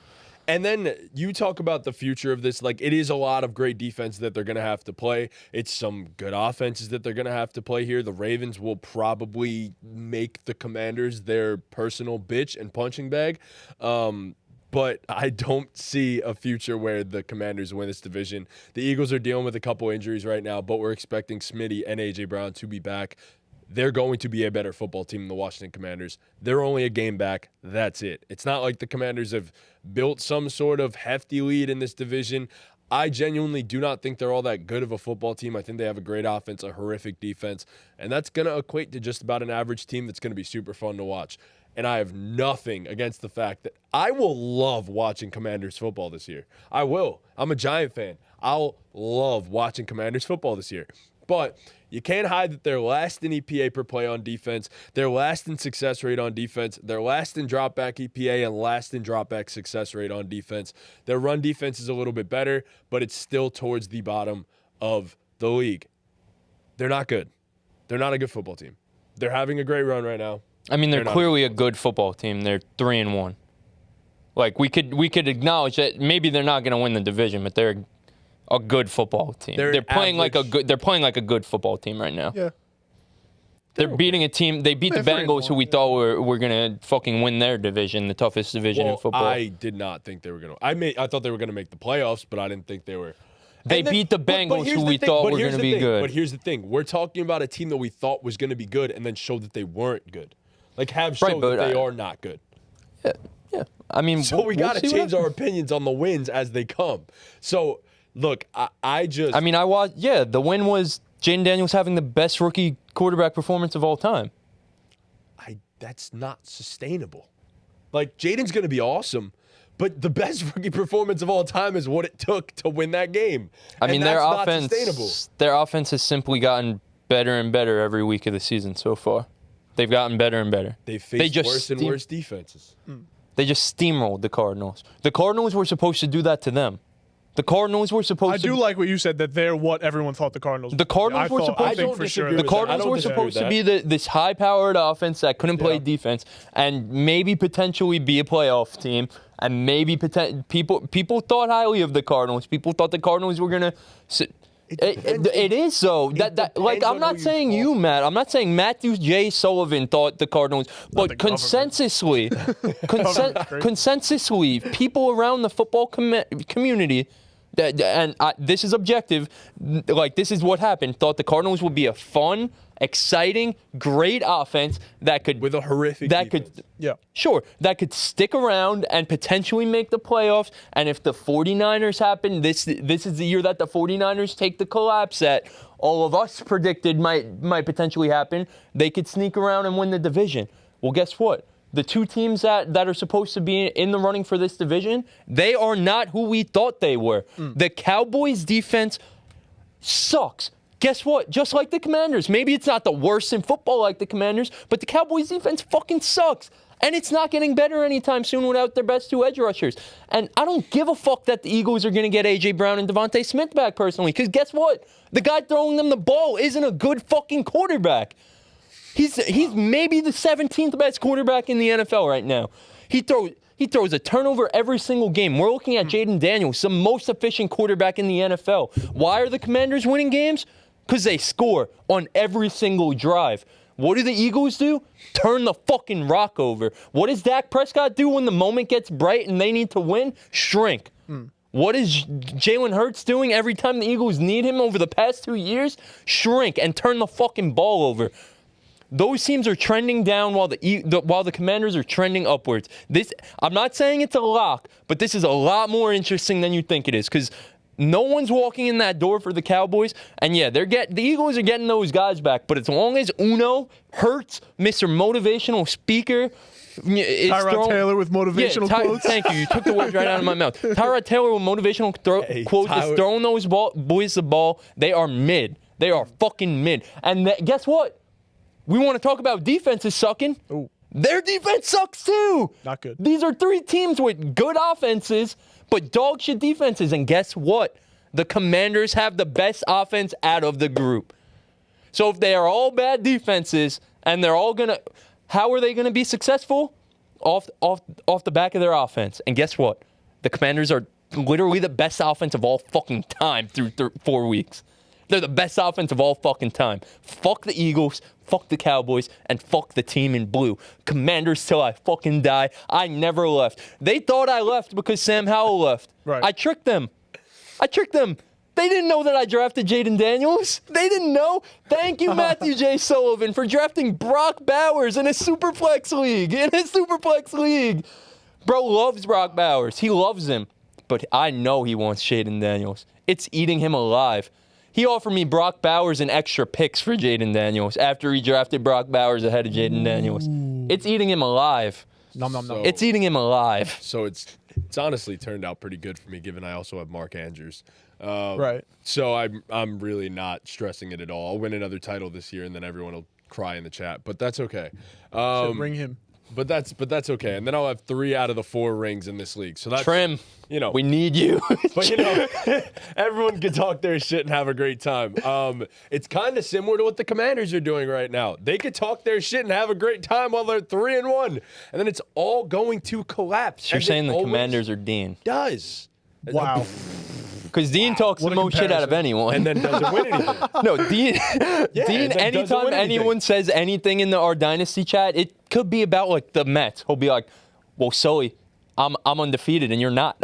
Speaker 2: And then you talk about the future of this. Like, it is a lot of great defense that they're going to have to play. It's some good offenses that they're going to have to play here. The Ravens will probably make the Commanders their personal bitch and punching bag. But I don't see a future where the Commanders win this division. The Eagles are dealing with a couple injuries right now, but we're expecting Smitty and A.J. Brown to be back. They're going to be a better football team than the Washington Commanders. They're only a game back. That's it. It's not like the Commanders have built some sort of hefty lead in this division. I genuinely do not think they're all that good of a football team. I think they have a great offense, a horrific defense, and that's going to equate to just about an average team that's going to be super fun to watch. And I have nothing against the fact that I will love watching Commanders football this year. I will. I'm a Giant fan. I'll love watching Commanders football this year. But you can't hide that they're last in EPA per play on defense. They're last in success rate on defense. They're last in dropback EPA and last in dropback success rate on defense. Their run defense is a little bit better, but it's still towards the bottom of the league. They're not good. They're not a good football team. They're having a great run right now.
Speaker 1: I mean, they're clearly a good football team. They're 3-1. Like, we could acknowledge that maybe they're not going to win the division, but they're a good football team. They're playing like a good football team right now.
Speaker 3: Yeah.
Speaker 1: They're beating a team. They beat the Bengals, who we thought were going to fucking win their division, the toughest division in football.
Speaker 2: I did not think they were going to. I thought they were going to make the playoffs, but I didn't think they were.
Speaker 1: They beat the Bengals, who we thought were going to be good.
Speaker 2: But here's the thing. We're talking about a team that we thought was going to be good and then showed that they weren't good. Like, have shown that they are not good.
Speaker 1: Yeah. I mean,
Speaker 2: so we got to change our opinions on the wins as they come. So, look, I mean,
Speaker 1: I watched. Yeah, the win was Jayden Daniels having the best rookie quarterback performance of all time.
Speaker 2: That's not sustainable. Like, Jayden's going to be awesome, but the best rookie performance of all time is what it took to win that game.
Speaker 1: I mean, their offense has simply gotten better and better every week of the season so far. They've gotten better and better.
Speaker 2: They faced worse and worse defenses.
Speaker 1: They just steamrolled the Cardinals. The Cardinals were supposed to do that to them. The Cardinals were supposed to.
Speaker 3: I do like what you said, that they're what everyone thought the Cardinals.
Speaker 1: The Cardinals were supposed to.
Speaker 3: for sure.
Speaker 1: The Cardinals were supposed to be this high-powered offense that couldn't play defense, and maybe potentially be a playoff team. And maybe people thought highly of the Cardinals. People thought the Cardinals were gonna. It is so. Like, I'm not saying you, Matt. I'm not saying Matthew J. Sullivan thought the Cardinals, but consensusly, people around the football community, this is objective, like, this is what happened, thought the Cardinals would be a fun, exciting, great offense that could
Speaker 2: with a horrific defense.
Speaker 1: That could stick around and potentially make the playoffs. And if the 49ers happen, this is the year that the 49ers take the collapse that all of us predicted might potentially happen. They could sneak around and win the division. Well, guess what? The two teams that are supposed to be in the running for this division, they are not who we thought they were. The Cowboys' defense sucks. Guess what? Just like the Commanders. Maybe it's not the worst in football like the Commanders, but the Cowboys' defense fucking sucks. And it's not getting better anytime soon without their best two edge rushers. And I don't give a fuck that the Eagles are going to get A.J. Brown and Davante Smith back personally, because guess what? The guy throwing them the ball isn't a good fucking quarterback. He's maybe the 17th best quarterback in the NFL right now. He throws a turnover every single game. We're looking at Jayden Daniels, the most efficient quarterback in the NFL. Why are the Commanders winning games? Because they score on every single drive. What do the Eagles do? Turn the fucking rock over. What does Dak Prescott do when the moment gets bright and they need to win? Shrink. What is Jalen Hurts doing every time the Eagles need him over the past 2 years? Shrink and turn the fucking ball over. Those teams are trending down while the Commanders are trending upwards. I'm not saying it's a lock, but this is a lot more interesting than you think it is, because no one's walking in that door for the Cowboys. And yeah, the Eagles are getting those guys back, but as long as Uno, Hurts, Mr. Motivational Speaker,
Speaker 3: Tyrod Taylor with motivational quotes.
Speaker 1: Thank you. You took the words right out of my mouth. Tyrod Taylor with motivational quotes is throwing those boys the ball. They are mid. They are fucking mid. And guess what? We want to talk about defenses sucking.
Speaker 3: Ooh.
Speaker 1: Their defense sucks too.
Speaker 3: Not good.
Speaker 1: These are 3 teams with good offenses, but dog shit defenses. And guess what? The Commanders have the best offense out of the group. So if they are all bad defenses and they're all gonna, how are they gonna be successful? Off the back of their offense. And guess what? The Commanders are literally the best offense of all fucking time through 4 weeks. They're the best offense of all fucking time. Fuck the Eagles, fuck the Cowboys, and fuck the team in blue. Commanders till I fucking die. I never left. They thought I left because Sam Howell left.
Speaker 3: Right.
Speaker 1: I tricked them. They didn't know that I drafted Jayden Daniels. They didn't know. Thank you, Matthew J. Sullivan, for drafting Brock Bowers in a Superflex league. Bro loves Brock Bowers. He loves him. But I know he wants Jayden Daniels. It's eating him alive. He offered me Brock Bowers and extra picks for Jayden Daniels after he drafted Brock Bowers ahead of Jayden Daniels. It's eating him alive.
Speaker 3: Nom.
Speaker 1: It's eating him alive.
Speaker 2: So it's honestly turned out pretty good for me, given I also have Mark Andrews.
Speaker 3: Right.
Speaker 2: So I'm really not stressing it at all. I'll win another title this year, and then everyone will cry in the chat, but that's okay.
Speaker 3: Bring him.
Speaker 2: But that's okay. And then I'll have 3 out of the 4 rings in this league. So that's
Speaker 1: Trim, we need you.
Speaker 2: But everyone can talk their shit and have a great time. It's kind of similar to what the Commanders are doing right now. They could talk their shit and have a great time while they're 3-1, and then it's all going to collapse.
Speaker 1: You're saying the Commanders are Dean?
Speaker 2: Does.
Speaker 3: Wow.
Speaker 1: Because Dean talks the most shit out of anyone.
Speaker 2: And then doesn't win anything.
Speaker 1: No, Dean,
Speaker 2: Dean
Speaker 1: anytime anyone says anything in our Dynasty chat, it could be about, like, the Mets. He'll be like, well, Sully, I'm undefeated and you're not.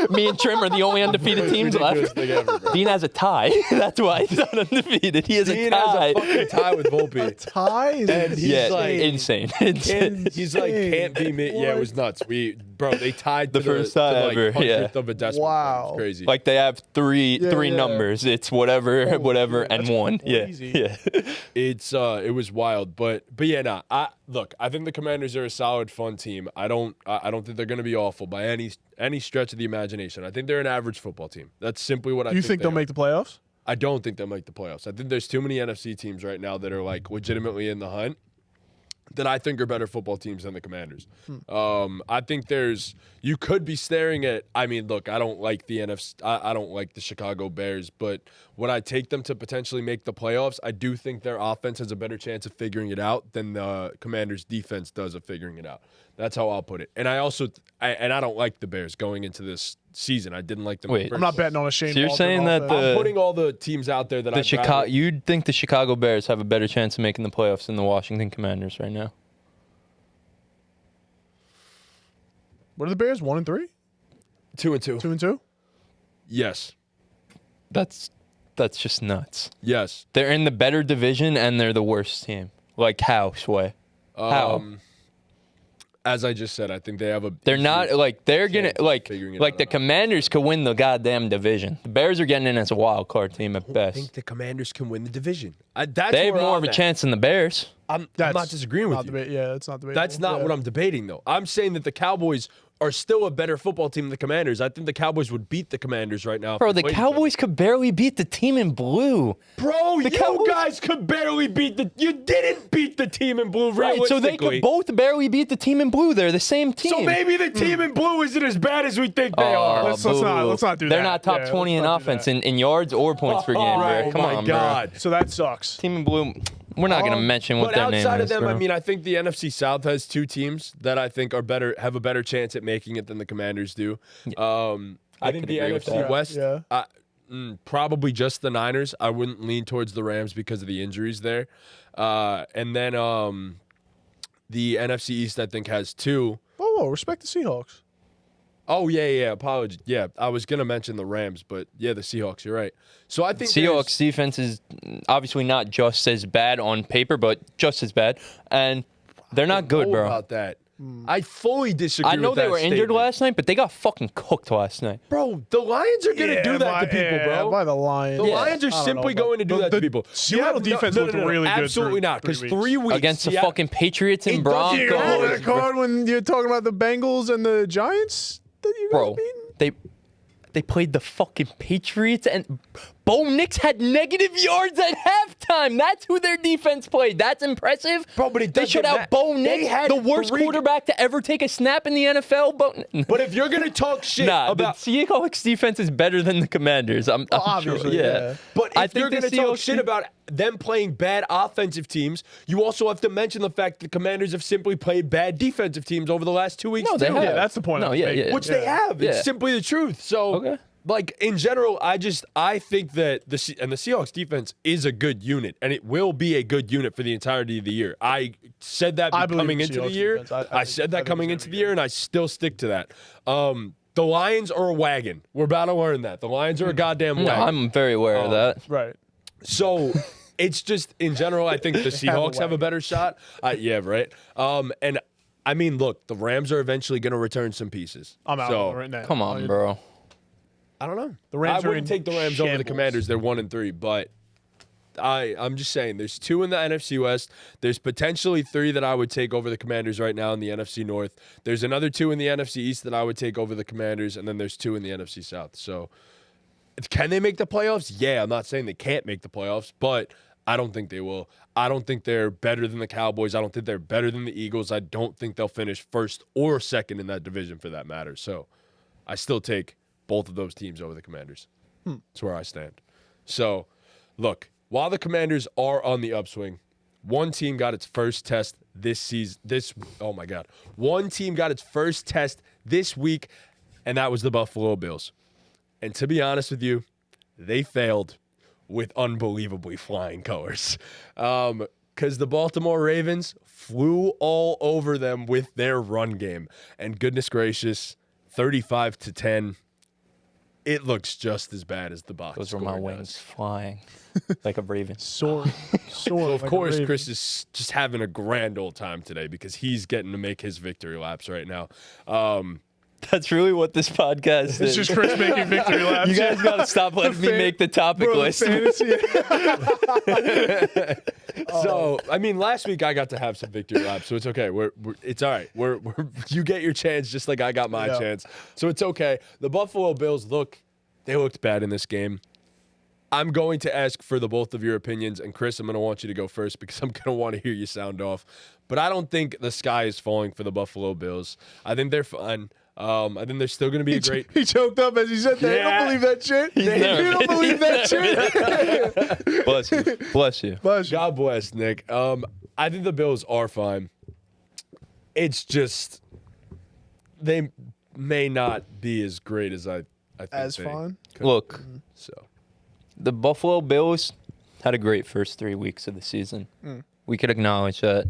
Speaker 1: Me and Trim are the only undefeated teams left. Dean has a tie. That's why he's not undefeated. He has a tie.
Speaker 2: Dean has a fucking tie with Volpe.
Speaker 3: A tie?
Speaker 2: And he's like,
Speaker 1: insane.
Speaker 2: He's like, can't be me. Yeah, it was nuts. Bro, they tied
Speaker 1: the first time ever.
Speaker 2: 100th of a decimal.
Speaker 3: Wow.
Speaker 2: It's crazy.
Speaker 1: Like they have three numbers. It's whatever, and one.
Speaker 3: Crazy.
Speaker 1: Yeah.
Speaker 2: It was wild, but yeah, look, I think the Commanders are a solid, fun team. I don't think they're going to be awful by any stretch of the imagination. I think they're an average football team. That's simply what I think.
Speaker 3: You think they'll make the playoffs?
Speaker 2: I don't think they'll make the playoffs. I think there's too many NFC teams right now that are like legitimately in the hunt that I think are better football teams than the Commanders. I think you could be staring at, I mean, look, I don't like the NFC, I don't like the Chicago Bears, but when I take them to potentially make the playoffs, I do think their offense has a better chance of figuring it out than the Commanders' defense does of figuring it out. That's how I'll put it. And I don't like the Bears going into this season. I didn't like them.
Speaker 1: Wait,
Speaker 3: I'm not betting on a Shane.
Speaker 1: So you're saying that
Speaker 2: I'm putting all the teams out there that
Speaker 1: you'd think the Chicago Bears have a better chance of making the playoffs than the Washington Commanders right now?
Speaker 3: What are the Bears? 1-3?
Speaker 2: 2-2.
Speaker 3: 2-2?
Speaker 2: Yes.
Speaker 1: That's just nuts.
Speaker 2: Yes.
Speaker 1: They're in the better division and they're the worst team. Like how, Sway? How?
Speaker 2: As I just said, I think they have a.
Speaker 1: They're not like they're gonna like the
Speaker 2: out.
Speaker 1: Commanders could win the goddamn division. The Bears are getting in as a wild card team at
Speaker 2: I
Speaker 1: best.
Speaker 2: think the Commanders can win the division. They
Speaker 1: have more of a chance than the Bears.
Speaker 2: I'm not disagreeing with you.
Speaker 3: It's not debatable.
Speaker 2: That's not what I'm debating, though. I'm saying that the Cowboys are still a better football team than the Commanders. I think the Cowboys would beat the Commanders right now.
Speaker 1: Bro, the Cowboys could barely beat the team in blue.
Speaker 2: Bro, you guys could barely beat you didn't beat the team in blue,
Speaker 1: right? So they could both barely beat the team in blue. They're the same team.
Speaker 2: So maybe the team in blue isn't as bad as we think they are.
Speaker 3: Let's not do that.
Speaker 1: They're not top 20 in offense in yards or points per game, bro. Come on,
Speaker 2: God.
Speaker 3: So that sucks.
Speaker 1: Team in blue. We're not going to mention what their name is.
Speaker 2: But outside of them,
Speaker 1: bro.
Speaker 2: I mean, I think the NFC South has 2 teams that I think are better, have a better chance at making it than the Commanders do. I think the NFC West, probably just the Niners. I wouldn't lean towards the Rams because of the injuries there. And then the NFC East, I think, has 2.
Speaker 3: Whoa, respect the Seahawks.
Speaker 2: Oh, yeah. Apologies. Yeah, I was going to mention the Rams, but yeah, the Seahawks, you're right. So I think
Speaker 1: Seahawks defense is obviously not just as bad on paper, but just as bad. And they're not good, bro.
Speaker 2: About that. I fully disagree with that
Speaker 1: I know they were injured
Speaker 2: statement.
Speaker 1: last night, but they got fucking cooked last night.
Speaker 2: Bro, the Lions are going to do that to people, bro.
Speaker 3: By the Lions.
Speaker 2: The Lions are simply going to do that to people.
Speaker 3: Seattle defense looked really good.
Speaker 2: Absolutely not, because 3 weeks.
Speaker 1: Against the fucking Patriots and Broncos.
Speaker 3: You remember that card when you're talking about the Bengals and the Giants that you guys beat?
Speaker 1: They played the fucking Patriots, and Bo Nix had negative yards at halftime. That's who their defense played. That's impressive.
Speaker 2: Bro, but it
Speaker 1: they
Speaker 2: doesn't
Speaker 1: shut out Bo
Speaker 2: They
Speaker 1: Nix,
Speaker 2: had
Speaker 1: the worst quarterback to ever take a snap in the NFL.
Speaker 2: But if you're gonna talk shit
Speaker 1: the
Speaker 2: about
Speaker 1: Seahawks defense is better than the Commanders. I'm sure.
Speaker 3: obviously, yeah.
Speaker 2: But
Speaker 1: I
Speaker 2: if you're
Speaker 1: think
Speaker 2: going
Speaker 1: the
Speaker 2: to talk
Speaker 1: Seahawks
Speaker 2: shit about them playing bad offensive teams, you also have to mention the fact the Commanders have simply played bad defensive teams over the last 2 weeks.
Speaker 1: No, they
Speaker 2: too.
Speaker 1: have.
Speaker 3: Yeah, that's the point.
Speaker 1: No,
Speaker 3: I'm
Speaker 1: yeah,
Speaker 3: making.
Speaker 1: yeah.
Speaker 2: Which they have.
Speaker 1: Yeah.
Speaker 2: It's simply the truth. So,
Speaker 1: Okay.
Speaker 2: like, in general, I think that the Seahawks defense is a good unit, and it will be a good unit for the entirety of the year. I said that
Speaker 3: I believe
Speaker 2: coming
Speaker 3: the
Speaker 2: into the
Speaker 3: Seahawks
Speaker 2: year.
Speaker 3: defense.
Speaker 2: I said that
Speaker 3: think
Speaker 2: coming
Speaker 3: it's
Speaker 2: into
Speaker 3: gonna
Speaker 2: the
Speaker 3: be
Speaker 2: year,
Speaker 3: good.
Speaker 2: and I still stick to that. The Lions are a wagon. We're about to learn that. The Lions are a goddamn
Speaker 1: No,
Speaker 2: wagon.
Speaker 1: I'm very aware of that.
Speaker 3: Right.
Speaker 2: So it's just in general, I think the Seahawks have a
Speaker 3: wagon.
Speaker 2: better shot. Yeah, right. And I mean, look, the Rams are eventually going to return some pieces.
Speaker 3: I'm out
Speaker 2: So,
Speaker 3: right now.
Speaker 1: Come on, bro.
Speaker 2: I don't know.
Speaker 3: The Rams
Speaker 2: I
Speaker 3: are
Speaker 2: wouldn't
Speaker 3: in
Speaker 2: take the Rams over the
Speaker 3: shambles.
Speaker 2: Commanders. They're 1-3, but I'm just saying there's 2 in the NFC West. There's potentially 3 that I would take over the Commanders right now in the NFC North. There's another 2 in the NFC East that I would take over the Commanders, and then there's 2 in the NFC South. So can they make the playoffs? Yeah, I'm not saying they can't make the playoffs, but I don't think they will. I don't think they're better than the Cowboys. I don't think they're better than the Eagles. I don't think they'll finish first or second in that division for that matter. So I still take both of those teams over the Commanders. That's where I stand. So, look, while the Commanders are on the upswing, one team got its first test this season. One team got its first test this week, and that was the Buffalo Bills. And to be honest with you, they failed with unbelievably flying colors. Because the Baltimore Ravens flew all over them with their run game. And goodness gracious, 35-10. It looks just as bad as the box
Speaker 1: Those were
Speaker 2: score
Speaker 1: my
Speaker 2: does.
Speaker 1: wings flying like a raven.
Speaker 3: Soaring.
Speaker 2: So of
Speaker 3: like a
Speaker 2: course,
Speaker 3: raven.
Speaker 2: Chris is just having a grand old time today because he's getting to make his victory laps right now.
Speaker 1: That's really what this podcast
Speaker 3: It's
Speaker 1: is.
Speaker 3: just Chris making victory laps.
Speaker 1: You guys got to stop letting me make the topic
Speaker 3: Bro, the
Speaker 1: list.
Speaker 3: fantasy.
Speaker 2: So I mean, last week I got to have some victory laps, so it's okay. It's all right. You get your chance just like I got my
Speaker 3: Yeah.
Speaker 2: chance, so it's okay. The Buffalo Bills they looked bad in this game. I'm going to ask for the both of your opinions, and Chris, I'm going to want you to go first because I'm going to want to hear you sound off. But I don't think the sky is falling for the Buffalo Bills. I think they're fine. I think they're still going to be a great.
Speaker 3: He choked up as he said that.
Speaker 2: Yeah.
Speaker 3: You don't believe that shit? You
Speaker 1: nervous.
Speaker 3: don't believe that shit?
Speaker 1: Bless you. Bless you.
Speaker 3: Bless you.
Speaker 2: God bless, Nick. I think the Bills are fine. It's just they may not be as great as I think
Speaker 3: As
Speaker 2: they
Speaker 3: fine?
Speaker 2: could.
Speaker 1: Look,
Speaker 2: So
Speaker 1: the Buffalo Bills had a great first 3 weeks of the season. We could acknowledge that.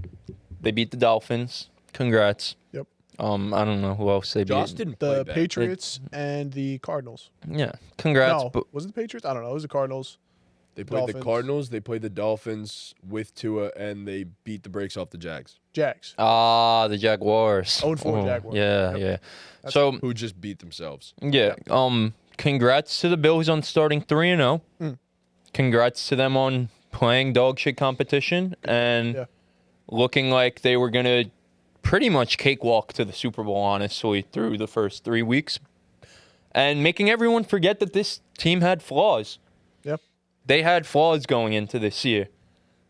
Speaker 1: They beat the Dolphins. Congrats.
Speaker 3: Yep.
Speaker 1: I don't know who else they
Speaker 2: Josh
Speaker 1: beat.
Speaker 2: didn't play
Speaker 3: The
Speaker 2: bad.
Speaker 3: Patriots and the Cardinals.
Speaker 1: Yeah. Congrats.
Speaker 3: No,
Speaker 1: But
Speaker 3: was it the Patriots? I don't know. It was the Cardinals.
Speaker 2: They played the
Speaker 3: Dolphins.
Speaker 2: Cardinals. They played the Dolphins with Tua, and they beat the brakes off the Jags,
Speaker 3: Jags.
Speaker 1: the Jaguars.
Speaker 3: 0-4 Jaguars.
Speaker 1: Yeah,
Speaker 3: Yep.
Speaker 1: yeah. So,
Speaker 2: who just beat themselves.
Speaker 1: yeah. Congrats to the Bills on starting 3-0. Congrats to them on playing dog shit competition and
Speaker 3: Yeah.
Speaker 1: looking like they were going to pretty much cakewalk to the Super Bowl, honestly, through the first 3 weeks. And making everyone forget that this team had flaws.
Speaker 3: Yep.
Speaker 1: They had flaws going into this year.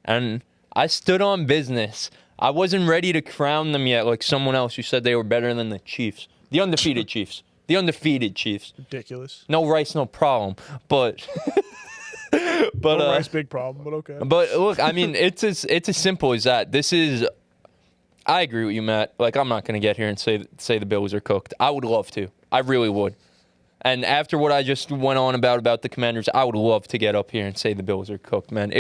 Speaker 1: And I stood on business. I wasn't ready to crown them yet like someone else who said they were better than the Chiefs. The undefeated Chiefs. The undefeated Chiefs.
Speaker 3: Ridiculous.
Speaker 1: No rice, no problem. But but
Speaker 3: No rice, big problem, but okay.
Speaker 1: but look, I mean, it's as simple as that. This is I agree with you, Matt. Like, I'm not going to get here and say the Bills are cooked. I would love to. I really would. And after what I just went on about the Commanders, I would love to get up here and say the Bills are cooked, man.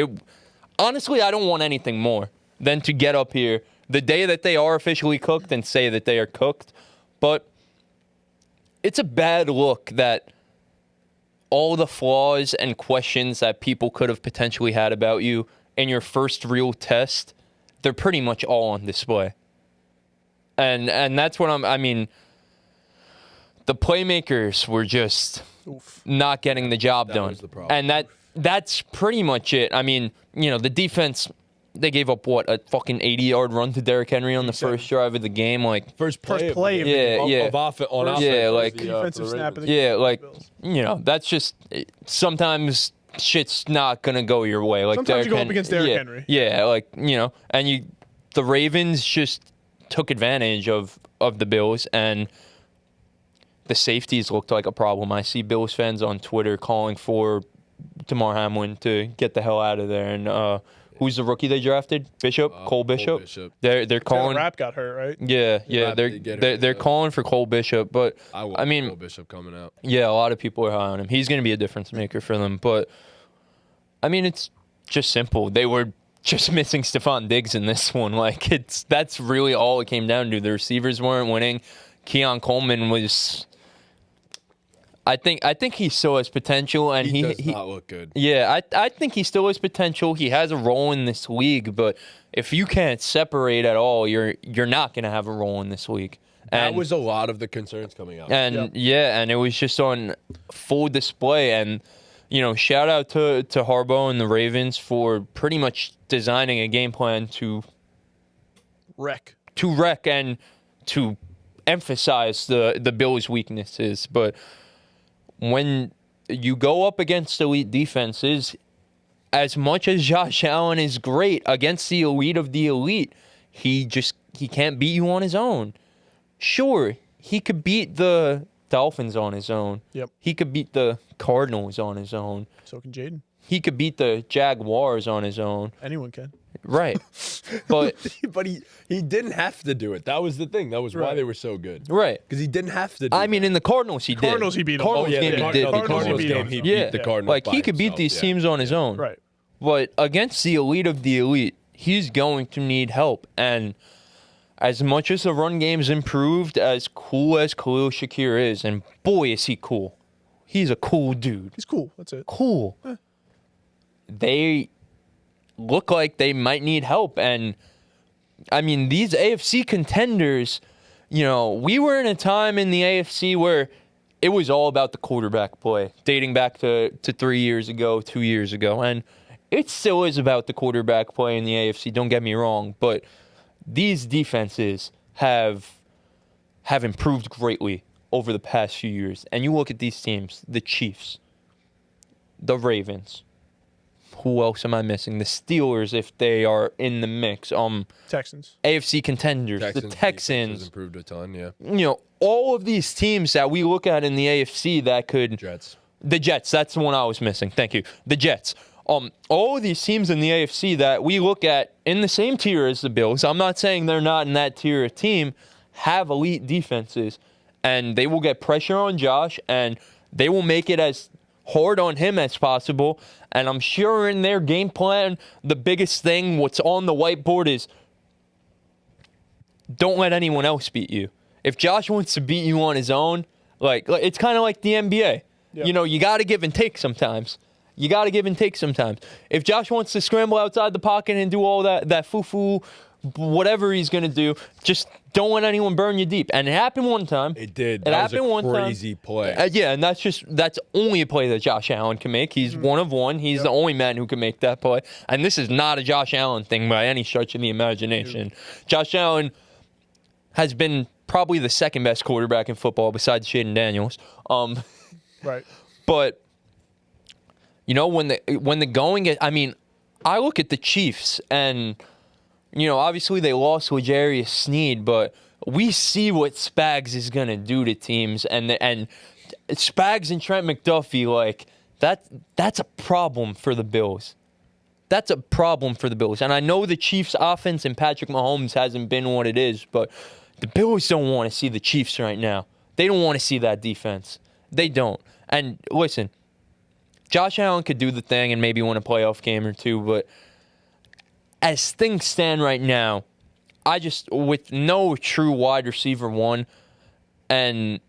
Speaker 1: Honestly, I don't want anything more than to get up here the day that they are officially cooked and say that they are cooked. But it's a bad look that all the flaws and questions that people could have potentially had about you in your first real test, they're pretty much all on display. And that's what I mean, the playmakers were just not getting the job done.
Speaker 2: was the problem.
Speaker 1: And that's pretty much it. I mean, the defense They gave up what, a fucking 80-yard run to Derrick Henry on the first drive of the game, like
Speaker 2: First play
Speaker 3: play
Speaker 2: of,
Speaker 3: of the
Speaker 1: game.
Speaker 2: of offense on offense.
Speaker 1: Yeah,
Speaker 2: was
Speaker 1: like
Speaker 2: the,
Speaker 3: defensive
Speaker 2: for the
Speaker 3: snap of
Speaker 2: Ravens.
Speaker 3: the
Speaker 1: yeah, like
Speaker 3: Bills.
Speaker 1: you know, that's just sometimes shit's not gonna go your way. Like
Speaker 3: Sometimes you go up against Derrick
Speaker 1: yeah,
Speaker 3: Henry.
Speaker 1: Yeah, like you know, and the Ravens just took advantage of the Bills, and the safeties looked like a problem. I see Bills fans on Twitter calling for Damar Hamlin to get the hell out of there. And who's the rookie they drafted? Bishop, Cole Bishop. They're
Speaker 3: Taylor
Speaker 1: calling.
Speaker 3: Rapp got hurt, right?
Speaker 1: Yeah,
Speaker 2: Rapp did get hurt,
Speaker 1: they're
Speaker 2: yeah.
Speaker 1: calling for Cole Bishop, but
Speaker 2: I
Speaker 1: mean,
Speaker 2: Cole Bishop coming out.
Speaker 1: yeah, a lot of people are high on him. He's going to be a difference maker for them. But I mean, it's just simple. They were just missing Stephon Diggs in this one. Like that's really all it came down to. The receivers weren't winning. Keon Coleman was. I think he still has potential, and
Speaker 2: He does not look good.
Speaker 1: Yeah, I think he still has potential. He has a role in this league, but if you can't separate at all, you're not going to have a role in this league.
Speaker 2: That was a lot of the concerns coming out.
Speaker 1: And and it was just on full display. And you know, shout out to Harbaugh and the Ravens for pretty much designing a game plan to wreck and to emphasize the Bills' weaknesses. But when you go up against elite defenses, as much as Josh Allen is great against the elite of the elite, he can't beat you on his own. Sure, he could beat the Dolphins on his own.
Speaker 3: Yep.
Speaker 1: He could beat the Cardinals on his own.
Speaker 3: So can Jayden.
Speaker 1: He could beat the Jaguars on his own.
Speaker 3: Anyone can.
Speaker 1: Right. But
Speaker 2: he didn't have to do it. That was the thing. That was why
Speaker 3: Right.
Speaker 2: they were so good.
Speaker 1: right.
Speaker 2: Because he didn't have to do
Speaker 1: I mean, in the Cardinals, he did.
Speaker 3: Cardinals, he beat them.
Speaker 1: Cardinals
Speaker 3: Oh, yeah,
Speaker 1: game,
Speaker 3: the
Speaker 1: he
Speaker 3: Car-
Speaker 1: did.
Speaker 3: the Cardinals, he beat them.
Speaker 2: he
Speaker 1: Yeah.
Speaker 2: beat the Cardinals.
Speaker 1: Like,
Speaker 2: by
Speaker 1: he could beat
Speaker 2: himself,
Speaker 1: these
Speaker 2: yeah.
Speaker 1: teams on his own.
Speaker 3: Right.
Speaker 1: But against the elite of the elite, he's going to need help. And as much as the run game's improved, as cool as Khalil Shakir is, and boy, is he cool. He's a cool dude.
Speaker 3: He's cool. That's it.
Speaker 1: Cool. They look like they might need help. And, I mean, these AFC contenders, you know, we were in a time in the AFC where it was all about the quarterback play, dating back to 3 years ago, 2 years ago. And it still is about the quarterback play in the AFC, don't get me wrong. But these defenses have improved greatly over the past few years. And you look at these teams, the Chiefs, the Ravens. Who else am I missing? The Steelers, if they are in the mix.
Speaker 3: Texans.
Speaker 1: AFC contenders, the
Speaker 2: defense has
Speaker 1: Texans.
Speaker 2: improved a ton, yeah.
Speaker 1: You know, all of these teams that we look at in the AFC that could.
Speaker 2: Jets.
Speaker 1: The Jets, that's the one I was missing. Thank you. The Jets. All of these teams in the AFC that we look at in the same tier as the Bills, I'm not saying they're not in that tier of team, have elite defenses. And they will get pressure on Josh, and they will make it as hard on him as possible. And I'm sure in their game plan, the biggest thing, what's on the whiteboard is don't let anyone else beat you. If Josh wants to beat you on his own, like it's kind of like the NBA.
Speaker 3: Yep.
Speaker 1: You know, you got to give and take sometimes. If Josh wants to scramble outside the pocket and do all that foo-foo, whatever he's going to do, just don't let anyone burn you deep. And it happened one time.
Speaker 2: It did.
Speaker 1: It
Speaker 2: That
Speaker 1: happened
Speaker 2: was
Speaker 1: one
Speaker 2: a
Speaker 1: time.
Speaker 2: crazy play.
Speaker 1: Yeah, and that's only a play that Josh Allen can make. He's one of one. He's the only man who can make that play. And this is not a Josh Allen thing by any stretch of the imagination. Josh Allen has been probably the second best quarterback in football besides Jayden Daniels.
Speaker 3: Right.
Speaker 1: But you know, when the going gets, I mean, I look at the Chiefs and, you know, obviously they lost with L'Jarius Sneed, but we see what Spags is gonna do to teams, and Spags and Trent McDuffie, like that's a problem for the Bills. That's a problem for the Bills. And I know the Chiefs' offense and Patrick Mahomes hasn't been what it is, but the Bills don't want to see the Chiefs right now. They don't want to see that defense. They don't. And listen, Josh Allen could do the thing and maybe win a playoff game or two, but as things stand right now, with no true wide receiver one and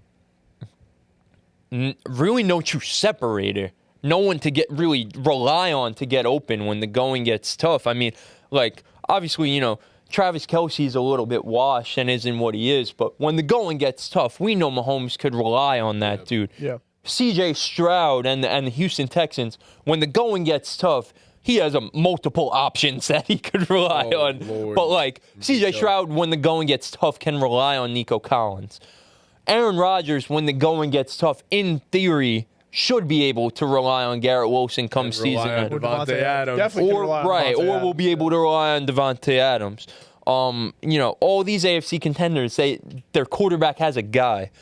Speaker 1: really no true separator, no one to really rely on to get open when the going gets tough. I mean, like, obviously, you know, Travis Kelce's a little bit washed and isn't what he is, but when the going gets tough, we know Mahomes could rely on that dude.
Speaker 3: Yeah.
Speaker 1: C.J. Stroud and the Houston Texans, when the going gets tough, he has multiple options that he could rely on.
Speaker 2: Lord.
Speaker 1: But like CJ Stroud, when the going gets tough, can rely on Nico Collins. Aaron Rodgers, when the going gets tough, in theory, should be able to rely on Garrett Wilson come season end.
Speaker 2: Davante Adams.
Speaker 3: Definitely can rely on Davante
Speaker 1: Or
Speaker 3: Adams.
Speaker 1: we'll be able to rely on Davante Adams. All these AFC contenders, their quarterback has a guy.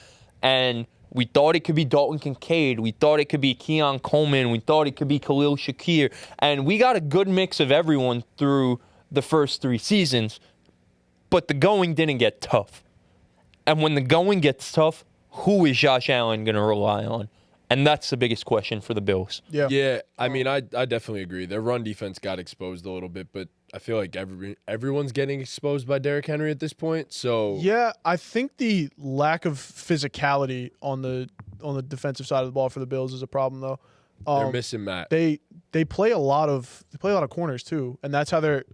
Speaker 1: And we thought it could be Dalton Kincaid. We thought it could be Keon Coleman. We thought it could be Khalil Shakir. And we got a good mix of everyone through the first 3 seasons. But the going didn't get tough. And when the going gets tough, who is Josh Allen going to rely on? And that's the biggest question for the Bills.
Speaker 2: Yeah. I mean, I definitely agree. Their run defense got exposed a little bit, but I feel like everyone's getting exposed by Derrick Henry at this point. So
Speaker 3: Yeah, I think the lack of physicality on the defensive side of the ball for the Bills is a problem, though.
Speaker 2: they're missing Matt.
Speaker 3: They play a lot of corners too, and that's how they're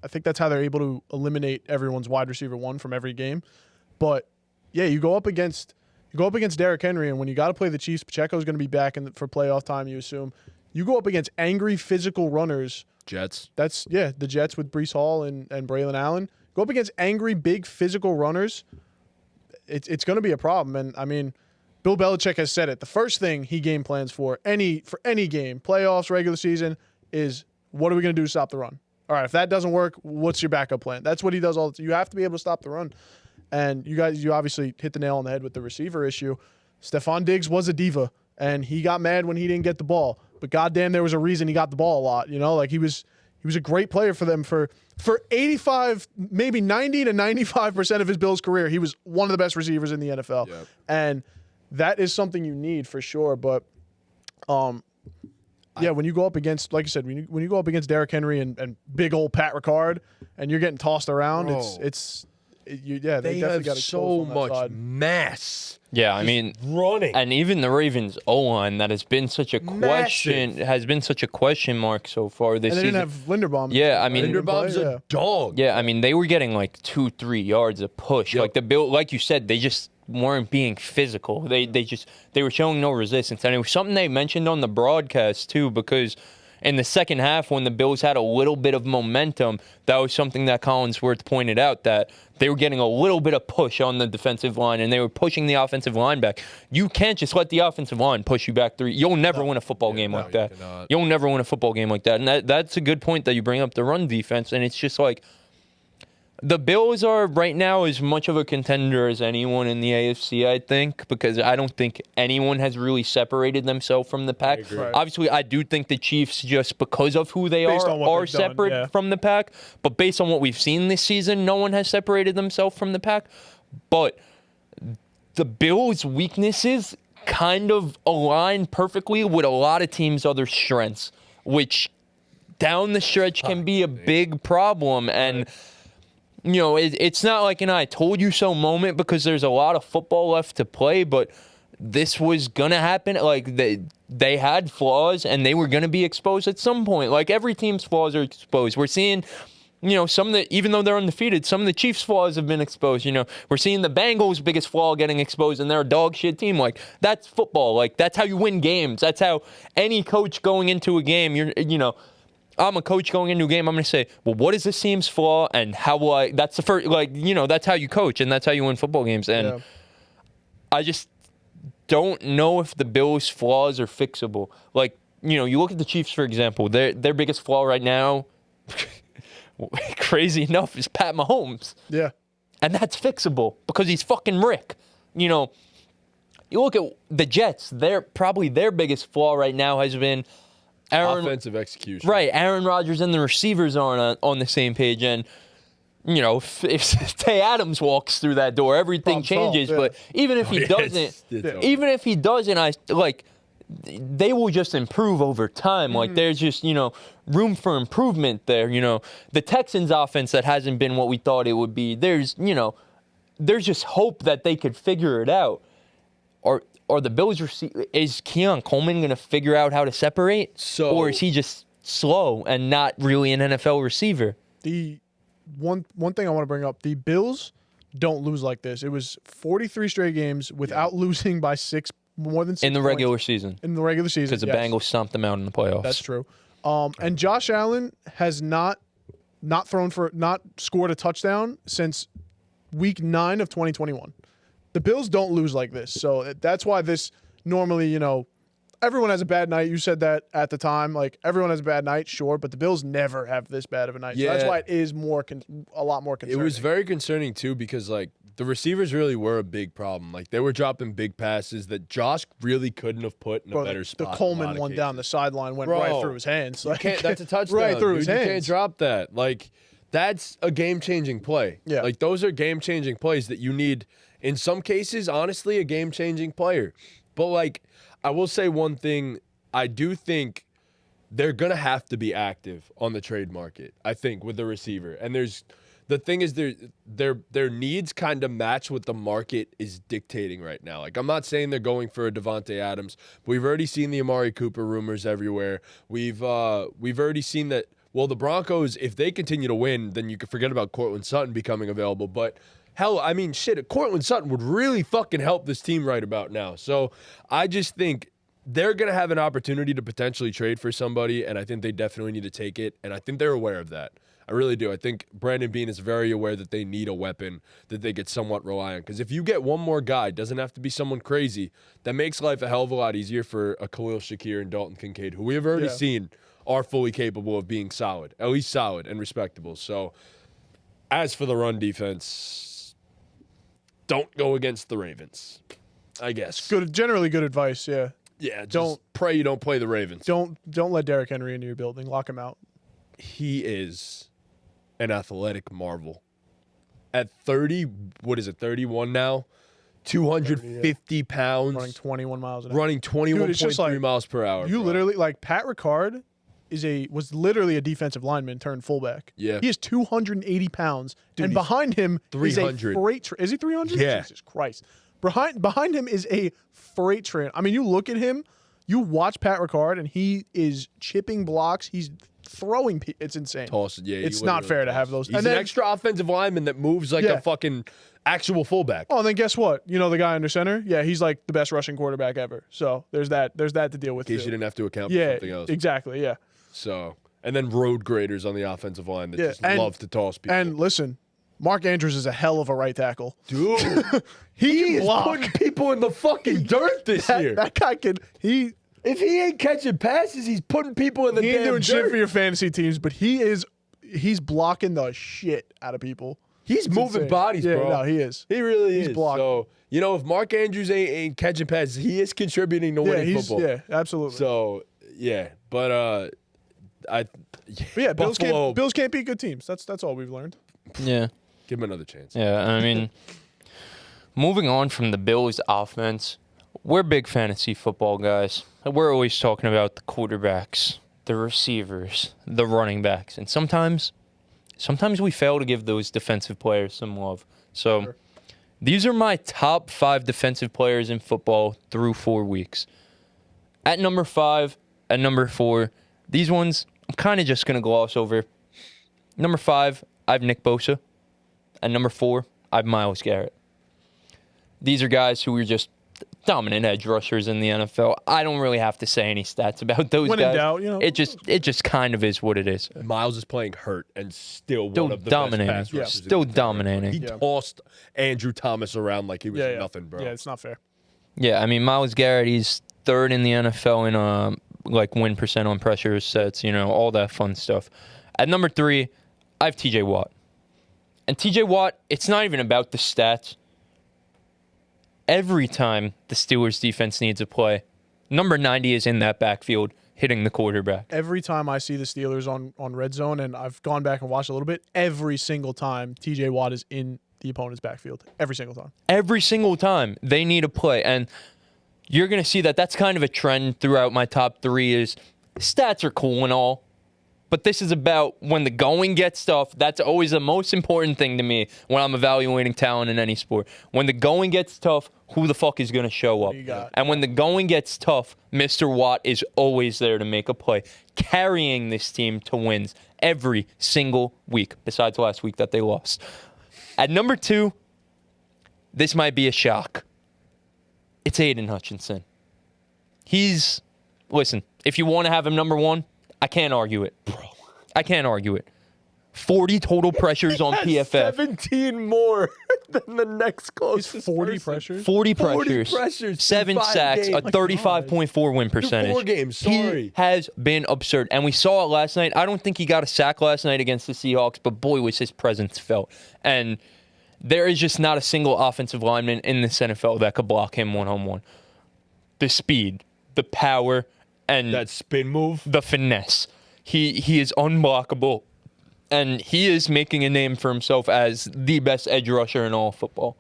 Speaker 3: able to eliminate everyone's wide receiver one from every game. But yeah, you go up against Derrick Henry, and when you got to play the Chiefs, Pacheco's going to be back for playoff time. You assume you go up against angry physical runners.
Speaker 2: Jets.
Speaker 3: That's the Jets with Breece Hall and Braylon Allen. Go up against angry, big physical runners. It's going to be a problem. And I mean, Bill Belichick has said it. The first thing he game plans for any game, playoffs, regular season, is what are we going to do to stop the run? All right, if that doesn't work, what's your backup plan? That's what he does all the time. You have to be able to stop the run. And you obviously hit the nail on the head with the receiver issue. Stephon Diggs was a diva, and he got mad when he didn't get the ball. But goddamn, there was a reason he got the ball a lot. Like he was a great player for them for 85, maybe 90 to 95% of his Bills career. He was one of the best receivers in the NFL, and that is something you need for sure. But when you go up against, like I said, when you go up against Derrick Henry and big old Pat Ricard, and you're getting tossed around, they definitely
Speaker 2: have
Speaker 3: got
Speaker 2: so much mass.
Speaker 1: Yeah, I mean,
Speaker 2: running.
Speaker 1: And even the Ravens O-line that has been such a question mark so far this
Speaker 3: And they
Speaker 1: season.
Speaker 3: didn't have Linderbaum.
Speaker 1: Yeah, I mean,
Speaker 2: Linderbaum's a dog.
Speaker 1: Yeah, I mean, they were getting like 2-3 yards a push.
Speaker 2: Yep.
Speaker 1: Like the Bill, like you said, they just weren't being physical. They were showing no resistance, and it was something they mentioned on the broadcast too, because in the second half, when the Bills had a little bit of momentum, that was something that Collinsworth pointed out, that they were getting a little bit of push on the defensive line, and they were pushing the offensive line back. You can't just let the offensive line push you back 3. You'll never win a football game like that. You'll never win a football game like that. And that's a good point that you bring up, the run defense, and it's just like, the Bills are right now as much of a contender as anyone in the AFC, I think, because I don't think anyone has really separated themselves from the pack. Obviously, I do think the Chiefs, just because of who they are separate from the pack. But based on what we've seen this season, no one has separated themselves from the pack. But the Bills' weaknesses kind of align perfectly with a lot of teams' other strengths, which down the stretch can be a big problem. And it's not like an I told you so moment, because there's a lot of football left to play, but this was going to happen. Like, they had flaws, and they were going to be exposed at some point. Like, every team's flaws are exposed. We're seeing, some of the, even though they're undefeated, some of the Chiefs' flaws have been exposed. We're seeing the Bengals' biggest flaw getting exposed, and they're a dog shit team. Like, that's football. Like, that's how you win games. That's how any coach going into a game, I'm a coach going into a game, I'm going to say, well, what is this team's flaw, and how will I, that's the first, that's how you coach, and that's how you win football games. And I just don't know if the Bills' flaws are fixable. Like, you look at the Chiefs, for example, their biggest flaw right now, crazy enough, is Pat Mahomes.
Speaker 3: Yeah.
Speaker 1: And that's fixable, because he's fucking Rick. You look at the Jets, probably their biggest flaw right now has been
Speaker 2: offensive execution.
Speaker 1: Right. Aaron Rodgers and the receivers aren't on the same page. And, if Tay Adams walks through that door, everything changes. But even if he doesn't, they will just improve over time. Like, there's just, room for improvement there. The Texans offense that hasn't been what we thought it would be, there's just hope that they could figure it out. Or the Bills, is Keon Coleman going to figure out how to separate? Or is he just slow and not really an NFL receiver?
Speaker 3: The one thing I want to bring up, the Bills don't lose like this. It was 43 straight games without losing by more than 6
Speaker 1: in the regular season.
Speaker 3: In the regular season.
Speaker 1: Because the Bengals stomped them out in the playoffs.
Speaker 3: That's true. And Josh Allen has not scored a touchdown since week 9 of 2021. The Bills don't lose like this. So that's why this normally, everyone has a bad night. You said that at the time. Like, everyone has a bad night, sure, but the Bills never have this bad of a night.
Speaker 2: Yeah.
Speaker 3: So that's why it is a lot more concerning.
Speaker 2: It was very concerning, too, because, like, the receivers really were a big problem. Like, they were dropping big passes that Josh really couldn't have put in a better spot.
Speaker 3: The Coleman one down the sideline went right through his hands. Like,
Speaker 2: That's a touchdown.
Speaker 3: Right through his hands.
Speaker 2: You can't drop that. Like, that's a game-changing play.
Speaker 3: Yeah.
Speaker 2: Like, those are game-changing plays that you need, in some cases, honestly, a game-changing player. But, like, I will say one thing. I do think they're going to have to be active on the trade market, I think, with the receiver. And the thing is their needs kind of match what the market is dictating right now. Like, I'm not saying they're going for a Davante Adams, but we've already seen the Amari Cooper rumors everywhere. We've already seen that, well, the Broncos, if they continue to win, then you can forget about Courtland Sutton becoming available. But hell, I mean, shit, Courtland Sutton would really fucking help this team right about now. So I just think they're going to have an opportunity to potentially trade for somebody, and I think they definitely need to take it, and I think they're aware of that. I really do. I think Brandon Beane is very aware that they need a weapon that they could somewhat rely on. Because if you get one more guy, it doesn't have to be someone crazy, that makes life a hell of a lot easier for a Khalil Shakir and Dalton Kincaid, who we have already seen are fully capable of being solid, at least solid and respectable. So as for the run defense, don't go against the Ravens, I guess.
Speaker 3: Generally good advice, yeah.
Speaker 2: Yeah, just pray you don't play the Ravens.
Speaker 3: Don't let Derrick Henry into your building. Lock him out.
Speaker 2: He is an athletic marvel. At 31 now, 250 pounds.
Speaker 3: Running 21 miles an hour.
Speaker 2: Running 21.3 miles per hour.
Speaker 3: You literally, like, Pat Ricard was literally a defensive lineman turned fullback.
Speaker 2: Yeah.
Speaker 3: He is 280 pounds. Dude, and behind him
Speaker 2: 300.
Speaker 3: is a freight train. Is he 300?
Speaker 2: Yeah.
Speaker 3: Jesus Christ. Behind him is a freight train. I mean, you look at him, you watch Pat Ricard, and he is chipping blocks. He's throwing people. It's insane. It's not fair to have those.
Speaker 2: He's an extra offensive lineman that moves like a fucking actual fullback.
Speaker 3: Oh, and then guess what? You know the guy under center? Yeah, he's like the best rushing quarterback ever. So there's that to deal with.
Speaker 2: In case you didn't have to account for something else.
Speaker 3: Exactly, yeah.
Speaker 2: So, and then road graders on the offensive line that just love to toss people.
Speaker 3: And listen, Mark Andrews is a hell of a right tackle.
Speaker 2: Dude, he is putting people in the fucking dirt this year.
Speaker 3: That guy can,
Speaker 2: if he ain't catching passes, he's putting people in the damn dirt.
Speaker 3: He ain't doing shit for your fantasy teams, but he's blocking the shit out of people.
Speaker 2: He's moving
Speaker 3: insane.
Speaker 2: body, bro.
Speaker 3: No, he is.
Speaker 2: He really is.
Speaker 3: He's blocking.
Speaker 2: So, if Mark Andrews ain't catching passes, he is contributing to winning football.
Speaker 3: Yeah, absolutely.
Speaker 2: So, yeah. But,
Speaker 3: Bills can't beat good teams. That's all we've learned.
Speaker 1: Yeah.
Speaker 2: Give him another chance.
Speaker 1: Yeah, I mean, moving on from the Bills' offense, we're big fantasy football guys. We're always talking about the quarterbacks, the receivers, the running backs, and sometimes we fail to give those defensive players some love. So these are my top 5 defensive players in football through 4 weeks. At number 5, at number 4, these ones I'm kind of just going to gloss over. Number 5, I have Nick Bosa. At number 4, I have Myles Garrett. These are guys who are just dominant edge rushers in the NFL. I don't really have to say any stats about those guys.
Speaker 3: When in doubt,
Speaker 1: It just kind of is what it is.
Speaker 2: Myles is playing hurt and still one of the
Speaker 1: dominating.
Speaker 2: best pass rushers.
Speaker 1: Still dominating.
Speaker 2: He tossed Andrew Thomas around like he was nothing, bro.
Speaker 3: Yeah, it's not fair.
Speaker 1: Yeah, I mean, Myles Garrett, he's 3rd in the NFL in win percent on pressure sets, all that fun stuff. At number 3, I have TJ Watt. And TJ Watt, it's not even about the stats. Every time the Steelers defense needs a play, number 90 is in that backfield hitting the quarterback.
Speaker 3: Every time I see the Steelers on red zone, and I've gone back and watched a little bit, every single time TJ Watt is in the opponent's backfield. Every single time.
Speaker 1: Every single time they need a play. And you're going to see that that's kind of a trend throughout my top 3 is stats are cool and all. But this is about when the going gets tough. That's always the most important thing to me when I'm evaluating talent in any sport. When the going gets tough, who the fuck is going to show up? And when the going gets tough, Mr. Watt is always there to make a play, carrying this team to wins every single week, besides last week that they lost. At number 2, this might be a shock. It's Aiden Hutchinson. Listen, if you want to have him number 1, I can't argue it. Bro. I can't argue it. 40 total pressures on PFF.
Speaker 2: 17 more than the next closest
Speaker 3: 40
Speaker 2: person.
Speaker 3: pressures?
Speaker 1: 40
Speaker 2: 40
Speaker 1: pressures. 7
Speaker 2: in 5
Speaker 1: sacks,
Speaker 2: games.
Speaker 1: a 35.4 win percentage.
Speaker 2: 4 games, sorry.
Speaker 1: He has been absurd. And we saw it last night. I don't think he got a sack last night against the Seahawks, but boy, was his presence felt. And there is just not a single offensive lineman in this NFL that could block him one-on-one. The speed, the power, and
Speaker 2: That spin move.
Speaker 1: the finesse. He is unblockable. And he is making a name for himself as the best edge rusher in all of football.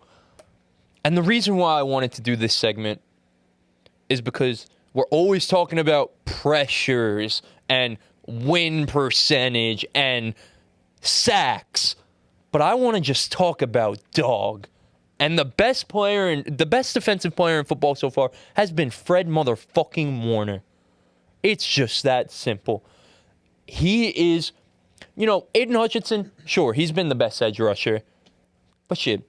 Speaker 1: And the reason why I wanted to do this segment is because we're always talking about pressures and win percentage and sacks. But I want to just talk about dog. And the best defensive player in football so far has been Fred motherfucking Warner. It's just that simple. He is... You know, Aiden Hutchinson, sure, he's been the best edge rusher. But shit,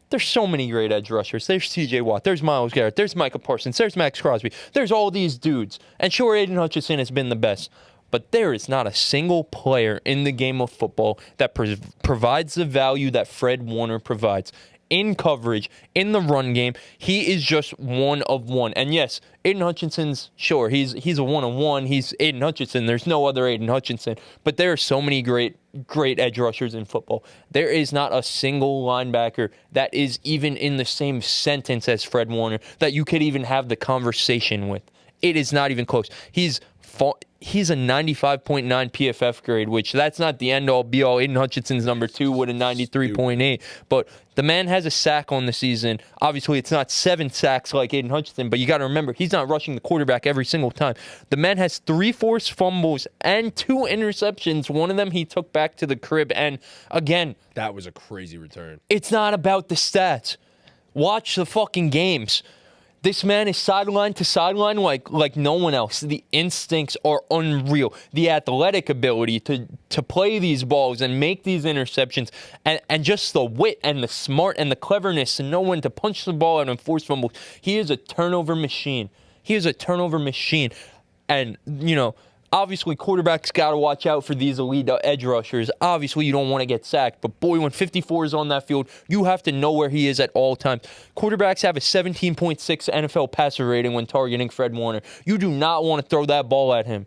Speaker 1: there's so many great edge rushers. There's TJ Watt, there's Myles Garrett, there's Micah Parsons, there's Max Crosby. There's all these dudes. And sure, Aiden Hutchinson has been the best. But there is not a single player in the game of football that provides the value that Fred Warner provides. In coverage, in the run game, he is just one of one. And yes, Aiden Hutchinson's, sure, he's a one-on-one. He's Aiden Hutchinson. There's no other Aiden Hutchinson. But there are so many great edge rushers in football. There is not a single linebacker that is even in the same sentence as Fred Warner that you could even have the conversation with. It is not even close. He's a 95.9 PFF grade, which that's not the end-all, be-all. Aiden Hutchinson's number 2 with a 93.8. But the man has a sack on the season. Obviously, it's not 7 sacks like Aiden Hutchinson, but you got to remember, he's not rushing the quarterback every single time. The man has 3 forced fumbles and 2 interceptions. One of them he took back to the crib. And again,
Speaker 2: That was a crazy return.
Speaker 1: it's not about the stats. Watch the fucking games. This man is sideline to sideline like no one else. The instincts are unreal. The athletic ability to play these balls and make these interceptions and just the wit and the smart and the cleverness to know when to punch the ball out and force fumbles. He is a turnover machine. And, you know, obviously, quarterbacks got to watch out for these elite edge rushers. Obviously, you don't want to get sacked. But, boy, when 54 is on that field, you have to know where he is at all times. Quarterbacks have a 17.6 NFL passer rating when targeting Fred Warner. You do not want to throw that ball at him.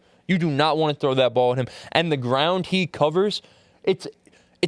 Speaker 1: And the ground he covers, it's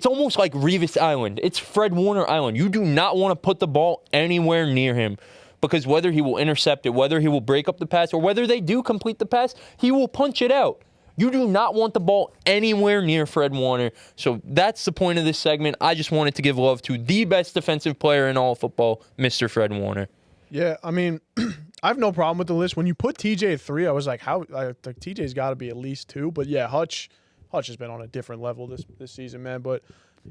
Speaker 1: almost like Revis Island. It's Fred Warner Island. You do not want to put the ball anywhere near him. Because whether he will intercept it, whether he will break up the pass, or whether they do complete the pass, he will punch it out. You do not want the ball anywhere near Fred Warner. So that's the point of this segment. I just wanted to give love to the best defensive player in all of football, Mr. Fred Warner.
Speaker 3: Yeah, I mean, I have no problem with the list. When you put TJ at 3, I was like, TJ's got to be at least 2. But yeah, Hutch has been on a different level this season, man. But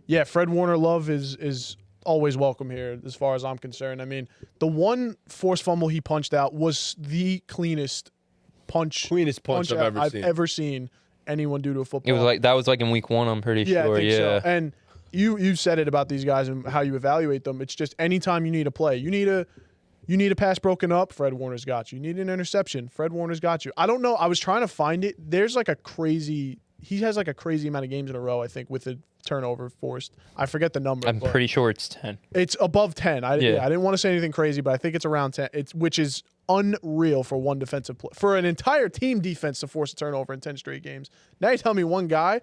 Speaker 3: yeah, Fred Warner love is always welcome here as far as I'm concerned. I mean, the one forced fumble he punched out was the cleanest punch I've ever seen anyone do to a football.
Speaker 1: That was like in week 1, I'm pretty sure.
Speaker 3: I think so. And you said it about these guys and how you evaluate them. It's just anytime you need a play, you need a pass broken up, Fred Warner's got you. You need an interception, Fred Warner's got you. I don't know. I was trying to find it. He has like a crazy amount of games in a row, I think, with a turnover forced. I forget the number.
Speaker 1: I'm pretty sure it's 10.
Speaker 3: It's above 10. I didn't want to say anything crazy, but I think it's around 10. Which is unreal for one defensive for an entire team defense to force a turnover in 10 straight games. Now you tell me one guy,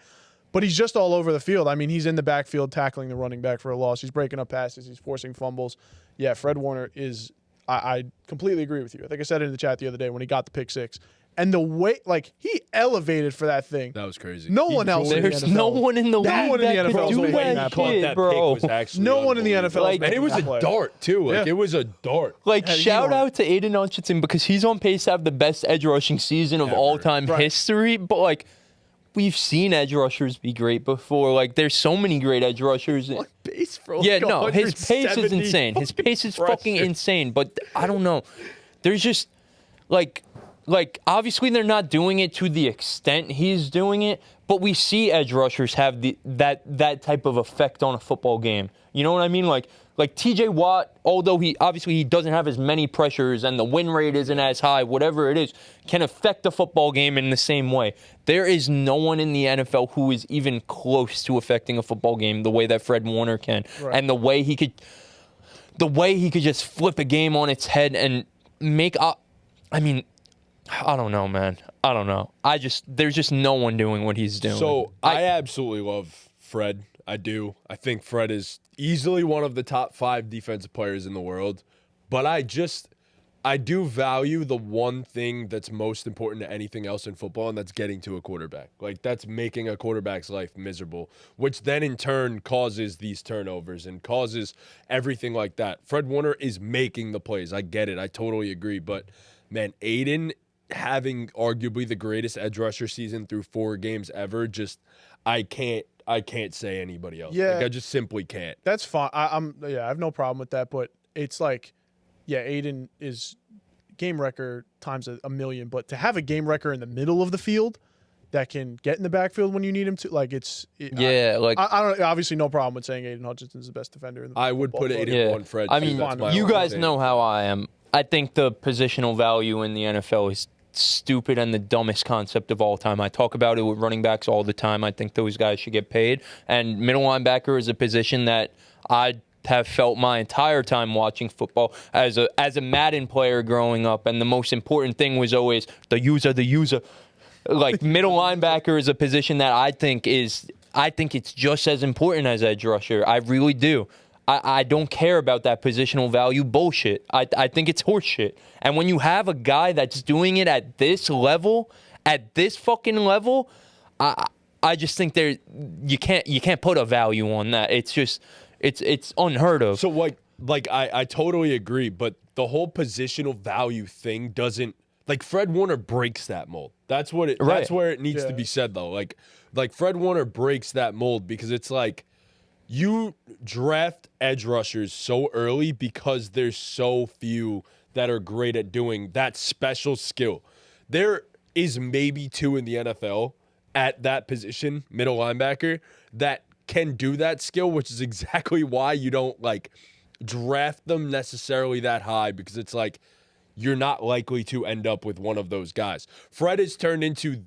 Speaker 3: but he's just all over the field. I mean, he's in the backfield tackling the running back for a loss. He's breaking up passes. He's forcing fumbles. Yeah, Fred Warner is. I completely agree with you. I think I said it in the chat the other day when he got the pick 6. And the way, he elevated for that thing.
Speaker 2: That was crazy.
Speaker 3: No one else in the NFL.
Speaker 1: No one in the league that could do that shit, bro.
Speaker 3: No one in the NFL.
Speaker 2: And it was a dart, too. It was a dart.
Speaker 1: Shout out to Aiden Hutchinson because he's on pace to have the best edge rushing season of all-time history. But, we've seen edge rushers be great before. There's so many great edge rushers.
Speaker 2: Pace for
Speaker 1: his pace is insane. His pace is fucking insane. But I don't know. There's just, obviously they're not doing it to the extent he's doing it, But we see edge rushers have that type of effect on a football game. You know what I mean? Like TJ Watt, although he doesn't have as many pressures and the win rate isn't as high, whatever it is, can affect the football game in the same way. There is no one in the NFL who is even close to affecting a football game the way that Fred Warner can. Right. And the way he could just flip a game on its head and make up. I mean, I don't know, man. I don't know. There's just no one doing what he's doing.
Speaker 2: So I absolutely love Fred. I do. I think Fred is easily one of the top 5 defensive players in the world. But I do value the one thing that's most important to anything else in football, and that's getting to a quarterback. Like, that's making a quarterback's life miserable, which then in turn causes these turnovers and causes everything like that. Fred Warner is making the plays. I get it. I totally agree. But, man, Aiden having arguably the greatest edge rusher season through 4 games ever, just I can't say anybody else.
Speaker 3: Yeah.
Speaker 2: Like, I just simply can't.
Speaker 3: That's fine. I have no problem with that, but it's like, yeah, Aiden is game wrecker times a million, but to have a game wrecker in the middle of the field that can get in the backfield when you need him to, like, I don't, obviously no problem with saying Aiden Hutchinson's the best defender in the
Speaker 2: I would put Aiden on Fred.
Speaker 1: I mean, you guys know how I am. I think the positional value in the NFL is stupid and the dumbest concept of all time. I talk about it with running backs all the time. I think those guys should get paid. And middle linebacker is a position that I have felt my entire time watching football as a Madden player growing up. And the most important thing was always the user. Like, middle linebacker is a position that I think it's just as important as edge rusher. I really do. I don't care about that positional value bullshit. I think it's horseshit. And when you have a guy that's doing it at this level, at this fucking level, I just think you can't put a value on that. It's just it's unheard of.
Speaker 2: So I totally agree, but the whole positional value thing doesn't, like, Fred Warner breaks that mold. That's where it needs to be said though. Like Fred Warner breaks that mold because it's like, you draft edge rushers so early because there's so few that are great at doing that special skill. There is maybe 2 in the NFL at that position, middle linebacker, that can do that skill, which is exactly why you don't, like, draft them necessarily that high, because it's like you're not likely to end up with one of those guys. Fred has turned into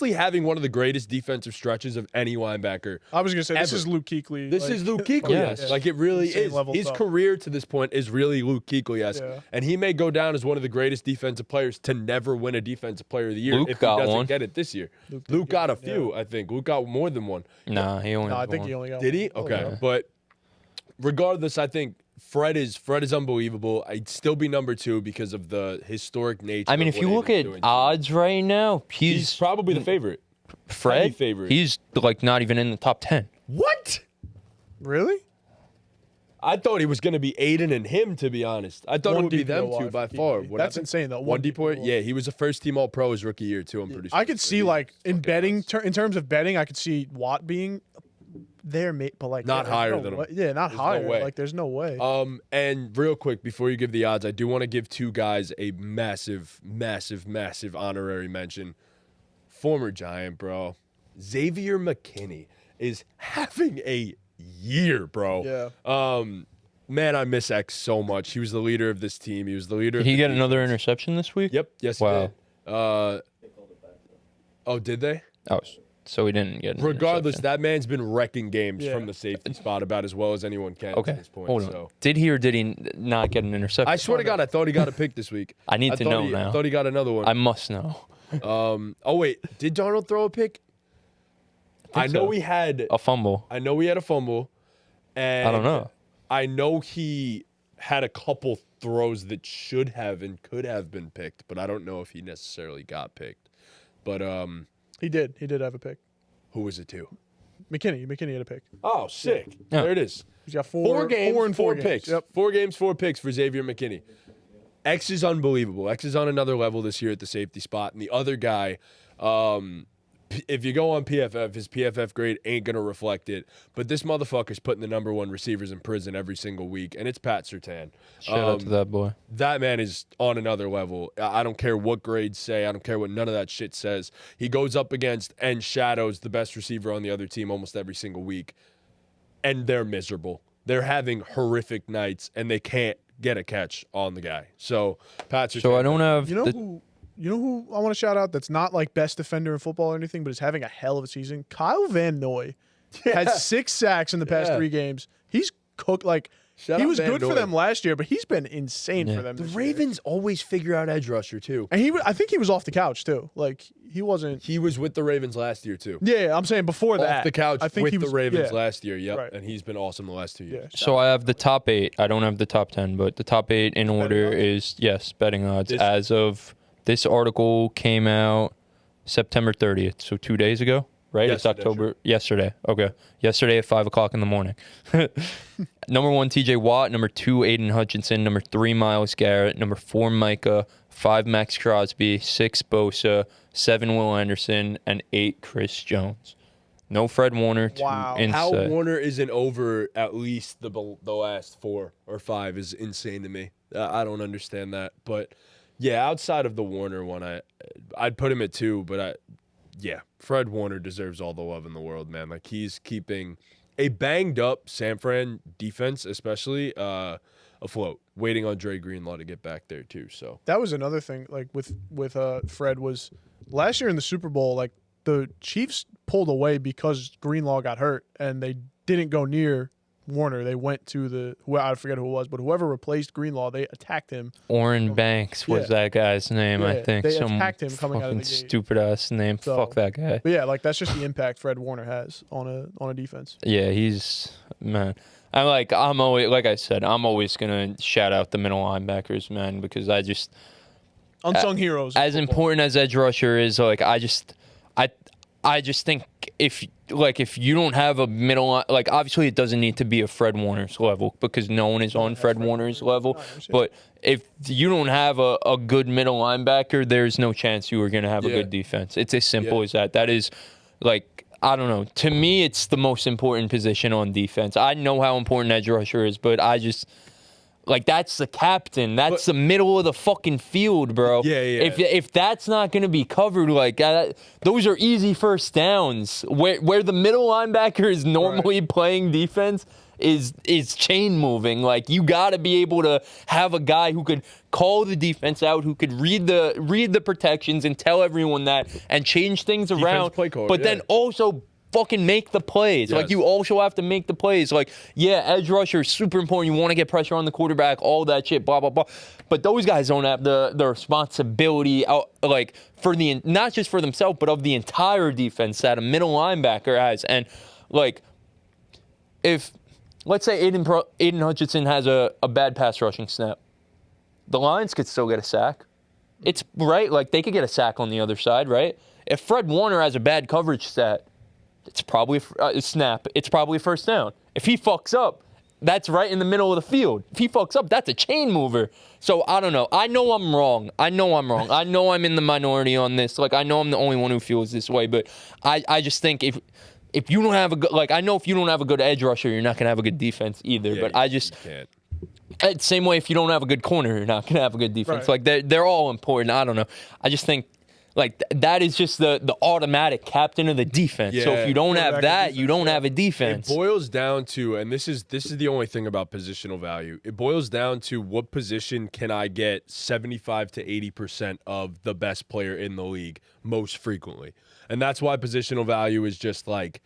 Speaker 2: having one of the greatest defensive stretches of any linebacker.
Speaker 3: I was going to say, this is Luke Kuechly.
Speaker 2: This is Luke Kuechly, yes. Like, it really is. His career to this point is really Luke Kuechly-esque. Yeah. And he may go down as one of the greatest defensive players to never win a Defensive Player of the Year if he doesn't get it this year. Luke got a few, I think. Luke got more than one.
Speaker 1: Nah, he only got one.
Speaker 3: I think he only got one.
Speaker 2: Did he? Okay. Yeah. But regardless, I think Fred is unbelievable. I'd still be number 2 because of the historic nature.
Speaker 1: I mean, if you look at odds right now,
Speaker 2: he's probably the favorite.
Speaker 1: Fred, he's like not even in the top 10.
Speaker 2: What?
Speaker 3: Really?
Speaker 2: I thought he was going to be Aiden and him, to be honest. I thought it would be them 2 by far.
Speaker 3: That's insane, though.
Speaker 2: One deep point? Yeah, he was a first-team All-Pro his rookie year, too, I'm pretty sure.
Speaker 3: I could see, like, in betting, in terms of betting, I could see Watt being there, but like
Speaker 2: not higher than him.
Speaker 3: Yeah, not higher. No way. Like, there's no way.
Speaker 2: And real quick before you give the odds, I do want to give 2 guys a massive honorary mention. Former Giant, bro. Xavier McKinney is having a year, bro.
Speaker 3: Yeah.
Speaker 2: Man, I miss X so much. He was the leader of this team. He was the leader.
Speaker 1: Did he get another interception this week?
Speaker 2: Yep. Yes, he did. Oh, did they?
Speaker 1: Oh. So he didn't get an
Speaker 2: Regardless, that man's been wrecking games from the safety spot about as well as anyone can at this point.
Speaker 1: Hold on. Did he or did he not get an interception?
Speaker 2: I swear to God, I thought he got a pick this week.
Speaker 1: I need to know now.
Speaker 2: I thought he got another one.
Speaker 1: I must know.
Speaker 2: Oh, wait. Did Darnold throw a pick? I know he had
Speaker 1: a fumble.
Speaker 2: I know he had a fumble. And
Speaker 1: I don't know.
Speaker 2: I know he had a couple throws that should have and could have been picked, but I don't know if he necessarily got picked. But
Speaker 3: he did. He did have a pick.
Speaker 2: Who was it to?
Speaker 3: McKinney. McKinney had a pick.
Speaker 2: Oh, sick. Yeah. There it is.
Speaker 3: He's got 4
Speaker 2: games,
Speaker 3: 4 and 4
Speaker 2: picks.
Speaker 3: Yep.
Speaker 2: 4 games, 4 picks for Xavier McKinney. X is unbelievable. X is on another level this year at the safety spot. And the other guy, if you go on PFF, his PFF grade ain't going to reflect it. But this motherfucker's putting the number 1 receivers in prison every single week, and it's Pat Surtain.
Speaker 1: Shout out to that boy.
Speaker 2: That man is on another level. I don't care what grades say. I don't care what none of that shit says. He goes up against and shadows the best receiver on the other team almost every single week, and they're miserable. They're having horrific nights, and they can't get a catch on the guy. So, Pat Surtain.
Speaker 1: So I don't have.
Speaker 3: You know who I want to shout out that's not like best defender in football or anything, but is having a hell of a season? Kyle Van Noy had 6 sacks in the past 3 games. He's cooked. Like,
Speaker 2: Shout
Speaker 3: he
Speaker 2: out
Speaker 3: was
Speaker 2: Van
Speaker 3: good
Speaker 2: Noy.
Speaker 3: for them last year, but he's been insane for them.
Speaker 2: The
Speaker 3: this year.
Speaker 2: Ravens always figure out edge rusher, too.
Speaker 3: And I think he was off the couch, too. Like, he wasn't.
Speaker 2: He was with the Ravens last year, too.
Speaker 3: Yeah, I'm saying before that.
Speaker 2: Off the couch
Speaker 3: I think
Speaker 2: with
Speaker 3: he was,
Speaker 2: the Ravens
Speaker 3: yeah.
Speaker 2: last year, yep.
Speaker 3: Right.
Speaker 2: And he's been awesome the last 2 years.
Speaker 3: Yeah.
Speaker 1: So I have the top 8. I don't have the top 10, but the top 8 in order
Speaker 3: odds?
Speaker 1: is, yes, betting odds.
Speaker 2: This-
Speaker 1: As of this article came out September 30th, so 2 days ago, right? It's
Speaker 2: Yesterday,
Speaker 1: October. Yesterday. Okay. Yesterday at 5 o'clock in the morning. Number 1, TJ Watt. Number 2, Aiden Hutchinson. Number 3, Myles Garrett. Number 4, Micah. 5, Max Crosby. 6, Bosa. 7, Will Anderson. And 8, Chris Jones. No Fred Warner.
Speaker 3: Wow.
Speaker 2: How
Speaker 1: Inside.
Speaker 2: Warner isn't over at least the last 4 or 5 is insane to me. I don't understand that. But, yeah, outside of the Warner one, I'd put him at 2, but Fred Warner deserves all the love in the world, man. Like, he's keeping a banged up San Fran defense, especially, afloat, waiting on Dre Greenlaw to get back there too. So
Speaker 3: That was another thing, like with Fred, was last year in the Super Bowl, like the Chiefs pulled away because Greenlaw got hurt, and they didn't go near Warner. They went to I forget who it was, but whoever replaced Greenlaw, they attacked him.
Speaker 1: Oren Banks was
Speaker 3: Yeah.
Speaker 1: that guy's name, I
Speaker 3: Yeah,
Speaker 1: think.
Speaker 3: they
Speaker 1: Some
Speaker 3: attacked him coming out of
Speaker 1: fucking
Speaker 3: the gate.
Speaker 1: stupid ass name.
Speaker 3: So-
Speaker 1: Fuck that guy.
Speaker 3: But yeah, like that's just the impact Fred Warner has on a defense.
Speaker 1: Yeah, he's man. I'm always like I said, I'm always gonna shout out the middle linebackers, man, because I just
Speaker 3: Unsung heroes.
Speaker 1: as important as edge rusher is, like I just think if you don't have a middle line, like obviously it doesn't need to be a Fred Warner's level because no one is on Fred Warner's level. But if you don't have a good middle linebacker, there's no chance you are going to have a
Speaker 2: Yeah.
Speaker 1: good defense. It's as simple
Speaker 2: Yeah.
Speaker 1: as that. That is like, I don't know. To me, it's the most important position on defense. I know how important edge rusher is, but I just like that's the captain. That's the middle of the fucking field, bro.
Speaker 2: Yeah, yeah.
Speaker 1: If that's not going to be covered, like those are easy first downs. Where the middle linebacker is normally playing defense is chain moving. Like you got to be able to have a guy who could call the defense out, who could read the protections and tell everyone that and change things around.
Speaker 2: play call,
Speaker 1: but
Speaker 2: yeah.
Speaker 1: then also fucking make the plays. Like
Speaker 2: Yes.
Speaker 1: you also have to make the plays. Like, yeah, edge rusher is super important. You want to get pressure on the quarterback, all that shit, blah, blah, blah. But those guys don't have the responsibility like for not just for themselves, but of the entire defense that a middle linebacker has. And like if let's say Aiden Hutchinson has a bad pass rushing snap, the Lions could still get a sack. It's right, like they could get a sack on the other side, right? If Fred Warner has a bad coverage stat, it's probably a snap. It's probably a first down. If he fucks up, that's right in the middle of the field. If he fucks up, that's a chain mover. So I don't know. I know I'm wrong. I know I'm in the minority on this. Like I know I'm the only one who feels this way. But I just think if you don't have a good, like I know if you don't have a good edge rusher, you're not gonna have a good defense either.
Speaker 2: Yeah,
Speaker 1: but I just
Speaker 2: can't.
Speaker 1: same way if you don't have a good corner, you're not gonna have a good defense.
Speaker 3: Right.
Speaker 1: Like they're all important. I don't know. I just think. Like that is just the automatic captain of the defense. So
Speaker 2: Yeah.
Speaker 1: if you don't have
Speaker 3: Quarterback
Speaker 1: that,
Speaker 3: and
Speaker 1: you don't have a
Speaker 2: It
Speaker 1: defense.
Speaker 2: boils down to, and this is the only thing about positional value. It boils down to what position can I get 75 to 80% of the best player in the league most frequently, and that's why positional value is just like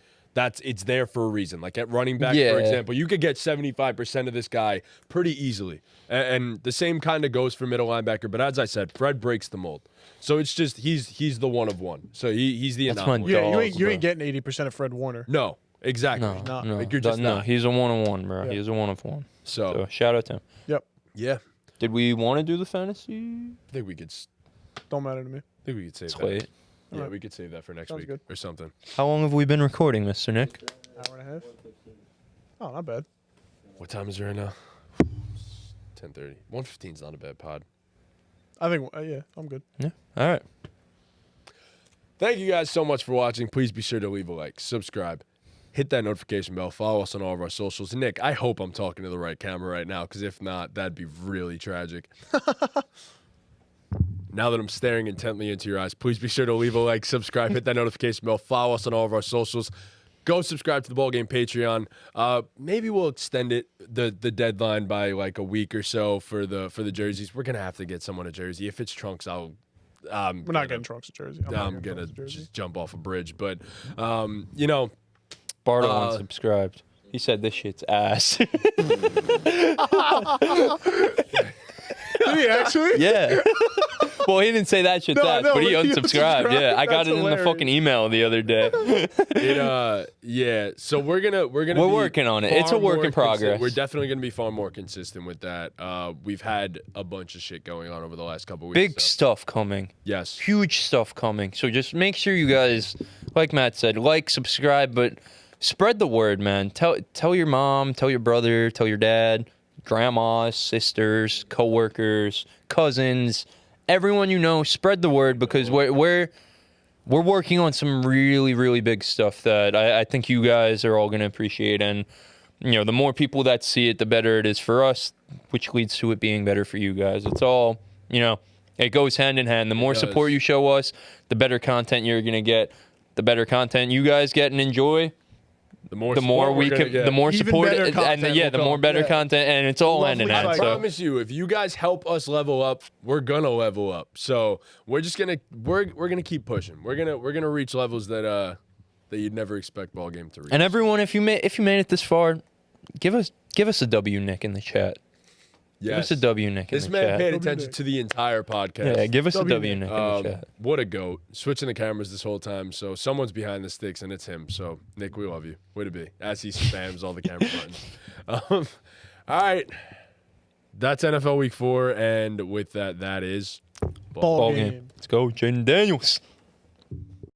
Speaker 2: it's there for a reason. Like at running back,
Speaker 1: Yeah.
Speaker 2: for example, you could get 75% of this guy pretty easily, and the same kind of goes for middle linebacker. But as I said, Fred breaks the mold. So it's just he's the one of one. So he's the
Speaker 1: That's my
Speaker 2: anomaly.
Speaker 3: Yeah,
Speaker 1: Dogs,
Speaker 3: you
Speaker 1: bro.
Speaker 3: ain't getting 80% of Fred Warner.
Speaker 2: No, exactly.
Speaker 1: No,
Speaker 2: Like you're just
Speaker 1: no.
Speaker 2: not.
Speaker 1: He's a 1-on-1, bro.
Speaker 3: Yeah.
Speaker 1: He's a 1-of-1.
Speaker 2: So
Speaker 1: So shout out to him.
Speaker 3: Yep,
Speaker 2: yeah,
Speaker 1: Did we want to do the fantasy?
Speaker 2: I think we could.
Speaker 3: don't matter to me.
Speaker 2: Save
Speaker 1: It's
Speaker 2: that.
Speaker 1: late.
Speaker 2: Yeah,
Speaker 3: Alright.
Speaker 2: we could save that for next
Speaker 3: Sounds
Speaker 2: week
Speaker 3: good.
Speaker 2: or something.
Speaker 1: How long have we been recording, Mr. Nick?
Speaker 3: Hour and a half. Oh, not bad.
Speaker 2: What time is it right now? 10:30. 1:15 is not a bad pod.
Speaker 3: I think yeah, I'm good.
Speaker 1: Yeah. All right.
Speaker 2: Thank you guys so much for watching. Please be sure to leave a like, subscribe, hit that notification bell, follow us on all of our socials. Nick, I hope I'm talking to the right camera right now, because if not, that'd be really tragic. Now that I'm staring intently into your eyes, please be sure to leave a like, subscribe, hit that notification bell, follow us on all of our socials. Go subscribe to the BallGame Patreon. Maybe we'll extend it the deadline by like a week or so for the jerseys. We're gonna have to get someone a jersey. If it's Trunks,
Speaker 3: We're not getting Trunks a jersey.
Speaker 2: I'm gonna just jump off a bridge. But you know,
Speaker 1: Bardo unsubscribed. He said this shit's ass.
Speaker 3: Did he actually?
Speaker 1: Yeah. Well, he didn't say that shit's ass, but he unsubscribed. Yeah, I got
Speaker 3: That's
Speaker 1: it in the
Speaker 3: hilarious.
Speaker 1: fucking email the other day.
Speaker 2: yeah. So we're gonna
Speaker 1: We're
Speaker 2: be
Speaker 1: working on it. It's a
Speaker 2: far
Speaker 1: work
Speaker 2: more
Speaker 1: in progress.
Speaker 2: We're definitely gonna be far more consistent with that. We've had a bunch of shit going on over the last couple weeks.
Speaker 1: Big
Speaker 2: so.
Speaker 1: stuff coming.
Speaker 2: Yes.
Speaker 1: Huge stuff coming. So just make sure you guys, like Matt said, like, subscribe, but spread the word, man. Tell your mom, tell your brother, tell your dad, grandmas, sisters, coworkers, cousins, everyone you know. Spread the word, because we're working on some really, really big stuff that I think you guys are all going to appreciate. And you know, the more people that see it, the better it is for us, which leads to it being better for you guys. It's all, you know, it goes hand in hand. The more support you show us, the better content you're going to get. The better content you guys get and enjoy, the more we can, the more
Speaker 3: Even
Speaker 1: support,
Speaker 3: better
Speaker 1: and
Speaker 3: content
Speaker 1: the
Speaker 3: will
Speaker 1: more
Speaker 3: come.
Speaker 1: better
Speaker 3: Yeah.
Speaker 1: content, and it's all hand in hand.
Speaker 2: I
Speaker 1: So
Speaker 2: promise you, if you guys help us level up, we're gonna level up. So we're just gonna we're gonna keep pushing. We're gonna reach levels that you'd never expect BallGame to reach.
Speaker 1: and everyone, if you made it this far, give us a W, Nick, in the chat. Give us a W, Nick, in
Speaker 2: This
Speaker 1: the
Speaker 2: man
Speaker 1: chat.
Speaker 2: paid attention to the entire podcast.
Speaker 1: Yeah, give us a
Speaker 3: W,
Speaker 1: W, Nick, in the chat.
Speaker 2: What a goat. Switching the cameras this whole time. So someone's behind the sticks, and it's him. So, Nick, we love you. Way to be. As he spams all the camera buttons. All right. That's NFL Week 4. And with that, that is
Speaker 3: Ball
Speaker 1: Ball
Speaker 3: game.
Speaker 1: game. Let's go, Jayden Daniels.